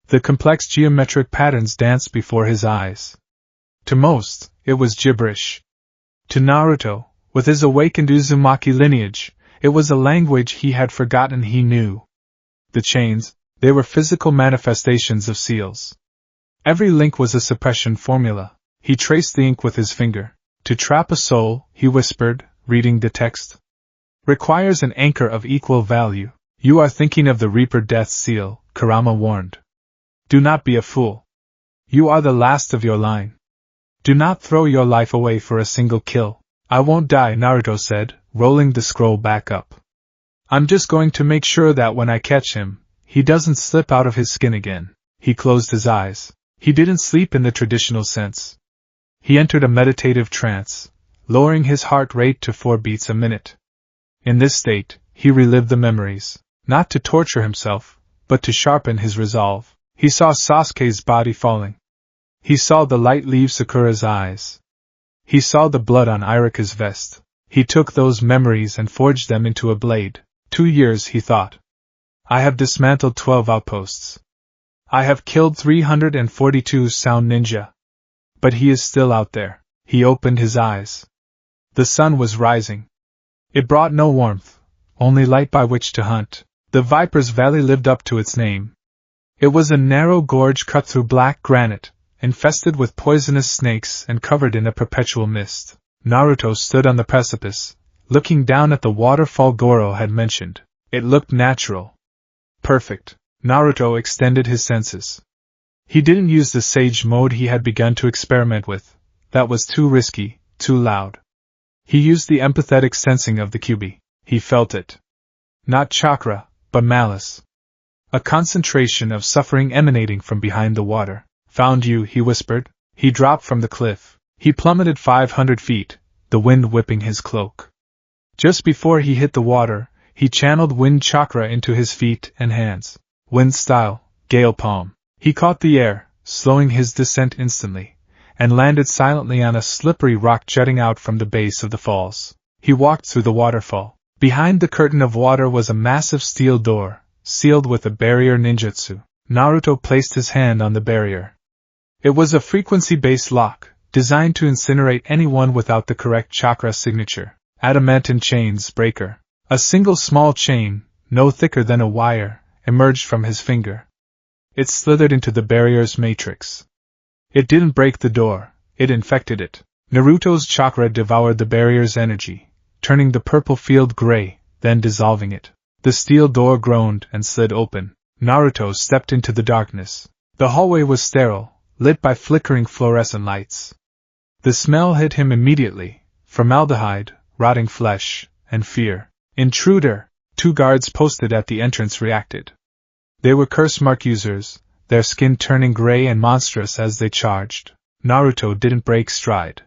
The complex geometric patterns danced before his eyes. To most, it was gibberish. To Naruto, with his awakened Uzumaki lineage, it was a language he had forgotten he knew. The chains, they were physical manifestations of seals. Every link was a suppression formula. He traced the ink with his finger. To trap a soul, he whispered, reading the text, requires an anchor of equal value. You are thinking of the Reaper Death Seal, Kurama warned. Do not be a fool. You are the last of your line. Do not throw your life away for a single kill. I won't die, Naruto said, rolling the scroll back up. I'm just going to make sure that when I catch him, he doesn't slip out of his skin again. He closed his eyes. He didn't sleep in the traditional sense. He entered a meditative trance, lowering his heart rate to 4 beats a minute. In this state, he relived the memories, not to torture himself, but to sharpen his resolve. He saw Sasuke's body falling. He saw the light leave Sakura's eyes. He saw the blood on Irika's vest. He took those memories and forged them into a blade. 2 years, he thought. I have dismantled 12 outposts. I have killed 342 sound ninja. But he is still out there. He opened his eyes. The sun was rising. It brought no warmth, only light by which to hunt. The Viper's Valley lived up to its name. It was a narrow gorge cut through black granite, infested with poisonous snakes and covered in a perpetual mist. Naruto stood on the precipice, looking down at the waterfall Goro had mentioned. It looked natural. Perfect. Naruto extended his senses. He didn't use the sage mode he had begun to experiment with. That was too risky, too loud. He used the empathetic sensing of the Kyuubi. He felt it. Not chakra, but malice. A concentration of suffering emanating from behind the water. Found you, he whispered. He dropped from the cliff. He plummeted 500 feet, the wind whipping his cloak. Just before he hit the water, he channeled wind chakra into his feet and hands. Wind style, gale palm. He caught the air, slowing his descent instantly, and landed silently on a slippery rock jutting out from the base of the falls. He walked through the waterfall. Behind the curtain of water was a massive steel door, sealed with a barrier ninjutsu. Naruto placed his hand on the barrier. It was a frequency-based lock, designed to incinerate anyone without the correct chakra signature. Adamantine chains breaker. A single small chain, no thicker than a wire, emerged from his finger. It slithered into the barrier's matrix. It didn't break the door, it infected it. Naruto's chakra devoured the barrier's energy, turning the purple field gray, then dissolving it. The steel door groaned and slid open. Naruto stepped into the darkness. The hallway was sterile, lit by flickering fluorescent lights. The smell hit him immediately: formaldehyde, rotting flesh, and fear. Intruder! 2 guards posted at the entrance reacted. They were curse mark users, their skin turning gray and monstrous as they charged. Naruto didn't break stride.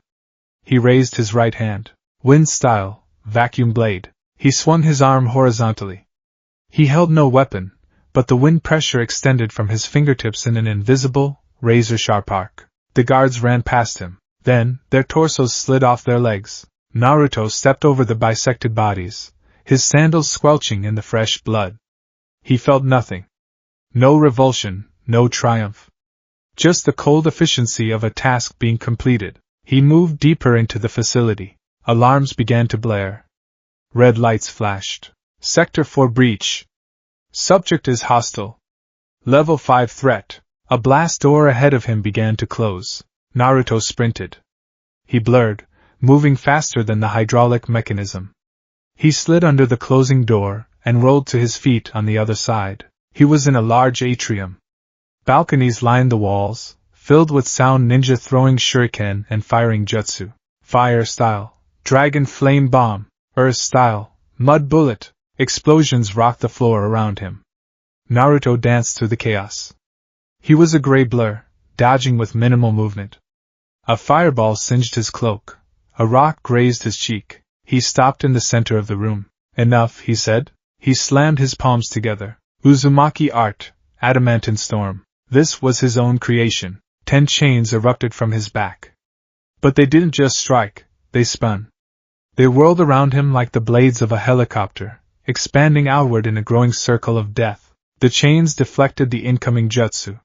He raised his right hand. Wind style, vacuum blade. He swung his arm horizontally. He held no weapon, but the wind pressure extended from his fingertips in an invisible, razor-sharp arc. The guards ran past him. Then, their torsos slid off their legs. Naruto stepped over the bisected bodies, his sandals squelching in the fresh blood. He felt nothing. No revulsion, no triumph. Just the cold efficiency of a task being completed. He moved deeper into the facility. Alarms began to blare. Red lights flashed. Sector 4 breach. Subject is hostile. Level 5 threat. A blast door ahead of him began to close. Naruto sprinted. He blurred, moving faster than the hydraulic mechanism. He slid under the closing door and rolled to his feet on the other side. He was in a large atrium. Balconies lined the walls, filled with sound ninja throwing shuriken and firing jutsu. Fire style, dragon flame bomb. Earth style, mud bullet. Explosions rocked the floor around him. Naruto danced through the chaos. He was a gray blur, dodging with minimal movement. A fireball singed his cloak. A rock grazed his cheek. He stopped in the center of the room. Enough, he said. He slammed his palms together. Uzumaki art, adamantine storm. This was his own creation. 10 chains erupted from his back. But they didn't just strike, they spun. They whirled around him like the blades of a helicopter, expanding outward in a growing circle of death. The chains deflected the incoming jutsu.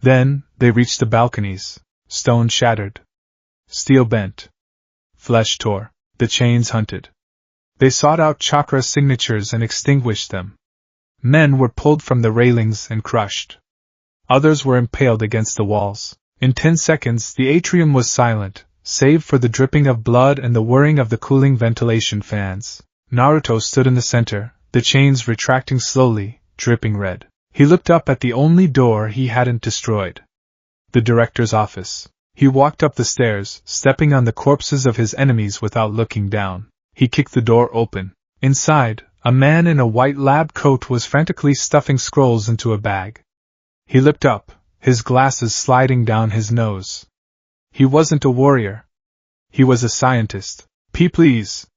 Then, they reached the balconies. Stone shattered. Steel bent. Flesh tore. The chains hunted. They sought out chakra signatures and extinguished them. Men were pulled from the railings and crushed. Others were impaled against the walls. In 10 seconds the atrium was silent, save for the dripping of blood and the whirring of the cooling ventilation fans. Naruto stood in the center, the chains retracting slowly, dripping red. He looked up at the only door he hadn't destroyed. The director's office. He walked up the stairs, stepping on the corpses of his enemies without looking down. He kicked the door open. Inside, a man in a white lab coat was frantically stuffing scrolls into a bag. He looked up, his glasses sliding down his nose. He wasn't a warrior. He was a scientist. Please.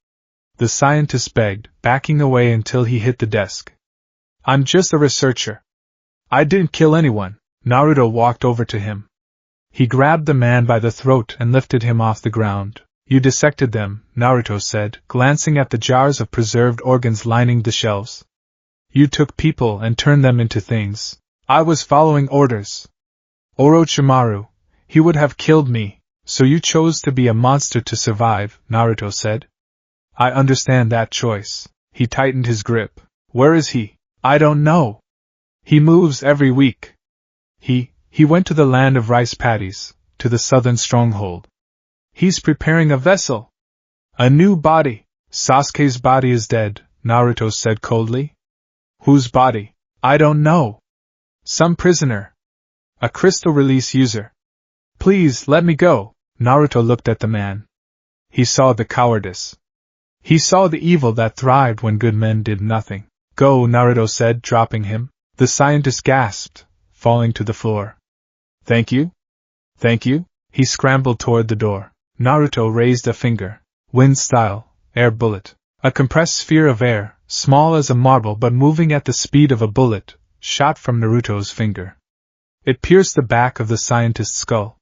The scientist begged, backing away until he hit the desk. I'm just a researcher. I didn't kill anyone. Naruto walked over to him. He grabbed the man by the throat and lifted him off the ground. You dissected them, Naruto said, glancing at the jars of preserved organs lining the shelves. You took people and turned them into things. I was following orders. Orochimaru, he would have killed me, so you chose to be a monster to survive, Naruto said. I understand that choice. He tightened his grip. Where is he? I don't know. He moves every week. He went to the land of rice paddies, to the southern stronghold. He's preparing a vessel. A new body. Sasuke's body is dead, Naruto said coldly. Whose body? I don't know. Some prisoner. A crystal release user. Please let me go. Naruto looked at the man. He saw the cowardice. He saw the evil that thrived when good men did nothing. Go, Naruto said, dropping him. The scientist gasped, falling to the floor. Thank you? Thank you? He scrambled toward the door. Naruto raised a finger. Wind style, air bullet. A compressed sphere of air, small as a marble but moving at the speed of a bullet, shot from Naruto's finger. It pierced the back of the scientist's skull.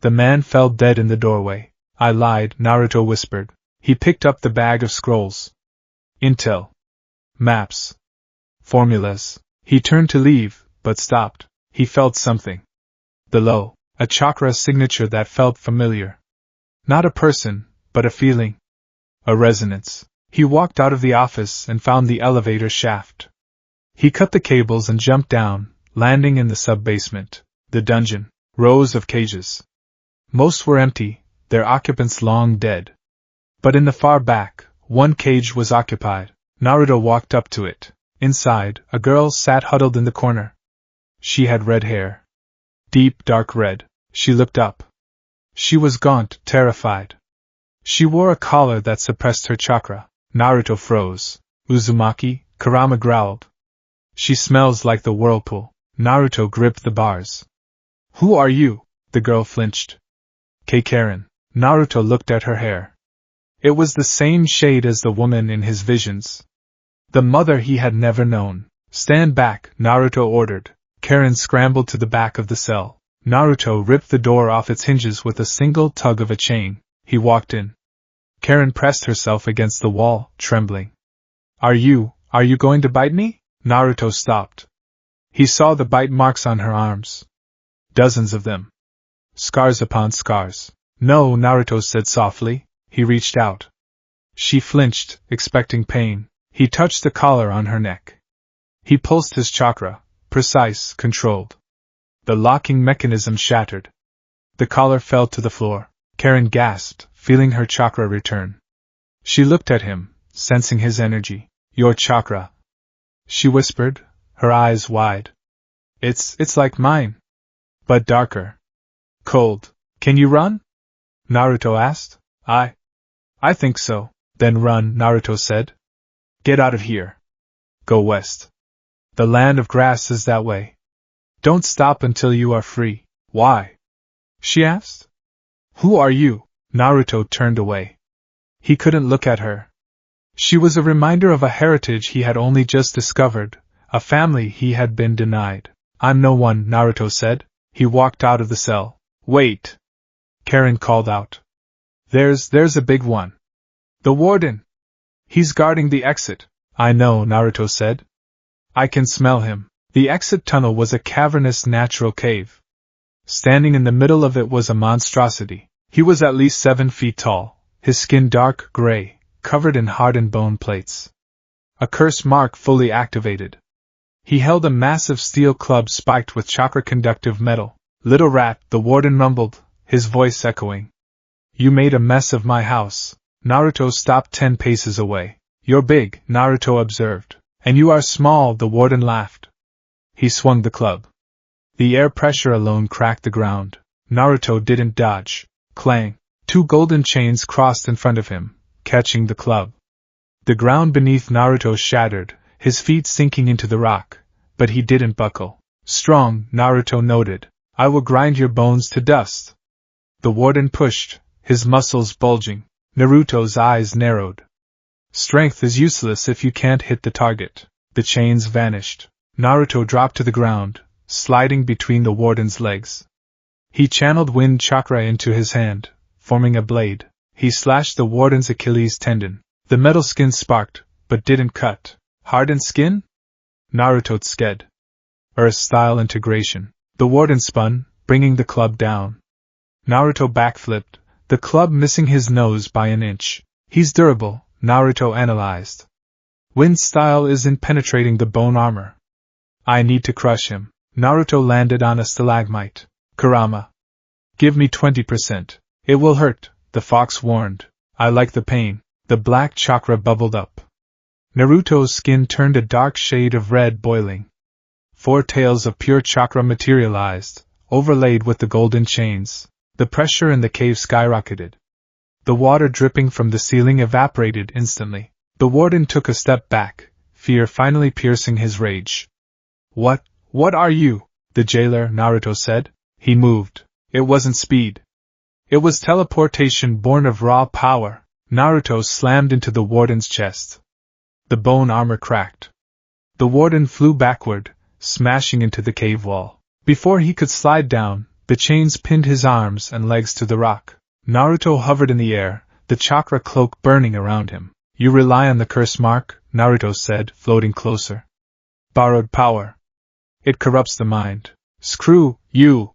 The man fell dead in the doorway. I lied, Naruto whispered. He picked up the bag of scrolls. Intel. Maps. Formulas. He turned to leave, but stopped. He felt something. Below, a chakra signature that felt familiar. Not a person, but a feeling. A resonance. He walked out of the office and found the elevator shaft. He cut the cables and jumped down, landing in the sub-basement. The dungeon. Rows of cages. Most were empty, their occupants long dead. But in the far back, one cage was occupied. Naruto walked up to it. Inside, a girl sat huddled in the corner. She had red hair. Deep dark red. She looked up. She was gaunt, terrified. She wore a collar that suppressed her chakra. Naruto froze. Uzumaki, Kurama growled. She smells like the whirlpool. Naruto gripped the bars. Who are you? The girl flinched. Karen. Naruto looked at her hair. It was the same shade as the woman in his visions. The mother he had never known. Stand back, Naruto ordered. Karen scrambled to the back of the cell. Naruto ripped the door off its hinges with a single tug of a chain. He walked in. Karen pressed herself against the wall, trembling. Are you going to bite me? Naruto stopped. He saw the bite marks on her arms. Dozens of them. Scars upon scars. No, Naruto said softly. He reached out. She flinched, expecting pain. He touched the collar on her neck. He pulsed his chakra, precise, controlled. The locking mechanism shattered. The collar fell to the floor. Karen gasped, feeling her chakra return. She looked at him, sensing his energy. Your chakra. She whispered, her eyes wide. It's like mine. But darker. Cold. Can you run? Naruto asked. I think so. Then run, Naruto said. Get out of here. Go west. The land of grass is that way. Don't stop until you are free. Why? She asked. Who are you? Naruto turned away. He couldn't look at her. She was a reminder of a heritage he had only just discovered, a family he had been denied. I'm no one, Naruto said. He walked out of the cell. Wait. Karen called out. There's a big one. The warden. He's guarding the exit. I know, Naruto said. I can smell him. The exit tunnel was a cavernous natural cave. Standing in the middle of it was a monstrosity. He was at least 7 feet tall, his skin dark gray, covered in hardened bone plates. A curse mark fully activated. He held a massive steel club spiked with chakra-conductive metal. Little rat, the warden mumbled, his voice echoing. You made a mess of my house. Naruto stopped 10 paces away. You're big, Naruto observed. And you are small, the warden laughed. He swung the club. The air pressure alone cracked the ground. Naruto didn't dodge. Clang. 2 golden chains crossed in front of him, catching the club. The ground beneath Naruto shattered, his feet sinking into the rock, but he didn't buckle. Strong, Naruto noted. I will grind your bones to dust. The warden pushed, his muscles bulging. Naruto's eyes narrowed. Strength is useless if you can't hit the target. The chains vanished. Naruto dropped to the ground, sliding between the warden's legs. He channeled wind chakra into his hand, forming a blade. He slashed the warden's Achilles tendon. The metal skin sparked, but didn't cut. Hardened skin? Naruto sked. Earth-style integration. The warden spun, bringing the club down. Naruto backflipped, the club missing his nose by an inch. He's durable, Naruto analyzed. Wind style isn't penetrating the bone armor. I need to crush him. Naruto landed on a stalagmite. Kurama. Give me 20%. It will hurt, the fox warned. I like the pain. The black chakra bubbled up. Naruto's skin turned a dark shade of red boiling. 4 tails of pure chakra materialized, overlaid with the golden chains. The pressure in the cave skyrocketed. The water dripping from the ceiling evaporated instantly. The warden took a step back, fear finally piercing his rage. What are you? The jailer, Naruto said. He moved. It wasn't speed. It was teleportation born of raw power. Naruto slammed into the warden's chest. The bone armor cracked. The warden flew backward, smashing into the cave wall. Before he could slide down, the chains pinned his arms and legs to the rock. Naruto hovered in the air, the chakra cloak burning around him. You rely on the curse mark, Naruto said, floating closer. Borrowed power. It corrupts the mind. Screw you!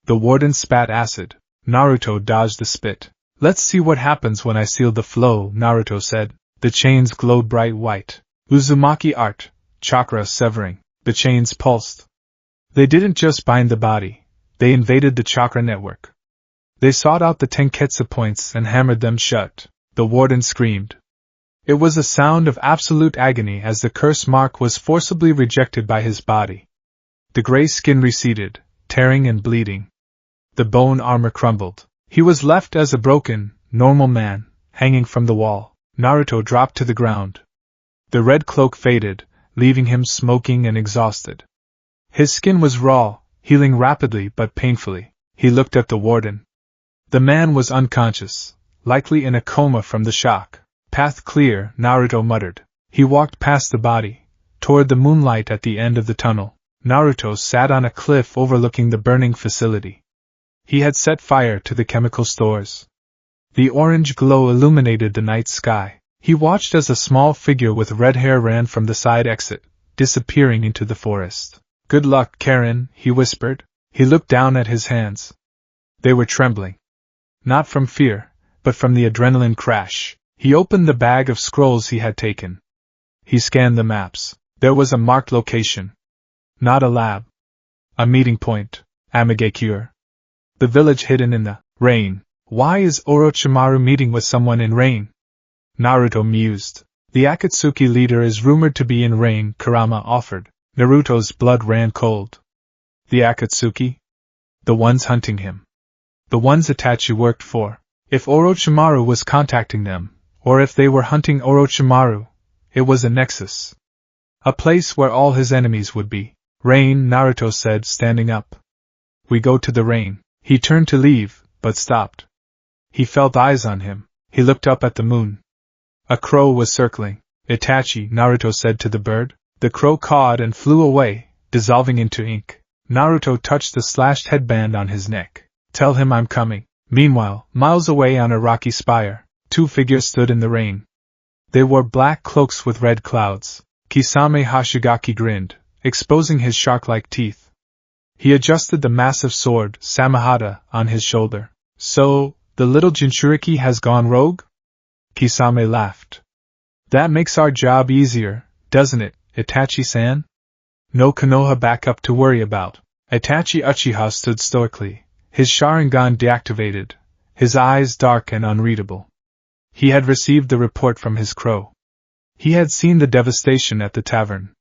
The warden spat acid. Naruto dodged the spit. Let's see what happens when I seal the flow, Naruto said. The chains glowed bright white. Uzumaki art, chakra severing. The chains pulsed. They didn't just bind the body, they invaded the chakra network. They sought out the Tenketsu points and hammered them shut. The warden screamed. It was a sound of absolute agony as the curse mark was forcibly rejected by his body. The gray skin receded, tearing and bleeding. The bone armor crumbled. He was left as a broken, normal man, hanging from the wall. Naruto dropped to the ground. The red cloak faded, leaving him smoking and exhausted. His skin was raw, healing rapidly but painfully. He looked at the warden. The man was unconscious, likely in a coma from the shock. Path clear, Naruto muttered. He walked past the body, toward the moonlight at the end of the tunnel. Naruto sat on a cliff overlooking the burning facility. He had set fire to the chemical stores. The orange glow illuminated the night sky. He watched as a small figure with red hair ran from the side exit, disappearing into the forest. Good luck, Karen, he whispered. He looked down at his hands. They were trembling. Not from fear, but from the adrenaline crash. He opened the bag of scrolls he had taken. He scanned the maps. There was a marked location. Not a lab. A meeting point. Amigakure. The village hidden in the rain. Why is Orochimaru meeting with someone in rain? Naruto mused. The Akatsuki leader is rumored to be in rain, Kurama offered. Naruto's blood ran cold. The Akatsuki? The ones hunting him. The ones Itachi worked for. If Orochimaru was contacting them, or if they were hunting Orochimaru, it was a nexus. A place where all his enemies would be. Rain, Naruto said, standing up. We go to the rain. He turned to leave, but stopped. He felt eyes on him. He looked up at the moon. A crow was circling. Itachi, Naruto said to the bird. The crow cawed and flew away, dissolving into ink. Naruto touched the slashed headband on his neck. Tell him I'm coming. Meanwhile, miles away on a rocky spire, 2 figures stood in the rain. They wore black cloaks with red clouds. Kisame Hashigaki grinned, exposing his shark-like teeth. He adjusted the massive sword, Samahata, on his shoulder. So, the little Jinchuriki has gone rogue? Kisame laughed. That makes our job easier, doesn't it, Itachi-san? No Konoha backup to worry about. Itachi Uchiha stood stoically, his Sharingan deactivated, his eyes dark and unreadable. He had received the report from his crow. He had seen the devastation at the tavern.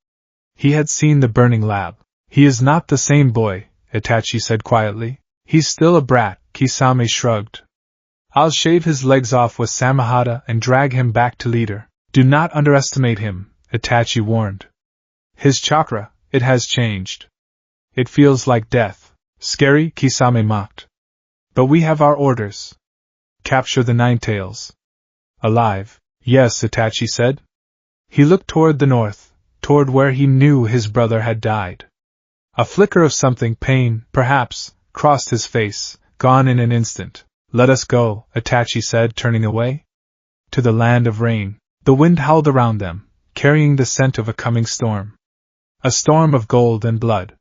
He had seen the burning lab. He is not the same boy, Itachi said quietly. He's still a brat, Kisame shrugged. I'll shave his legs off with Samahata and drag him back to leader. Do not underestimate him, Itachi warned. His chakra, it has changed. It feels like death. Scary, Kisame mocked. But we have our orders. Capture the 9 tails. Alive. Yes, Itachi said. He looked toward the north, toward where he knew his brother had died. A flicker of something, pain, perhaps, crossed his face, gone in an instant. Let us go, Itachi said, turning away. To the land of rain. The wind howled around them, carrying the scent of a coming storm. A storm of gold and blood.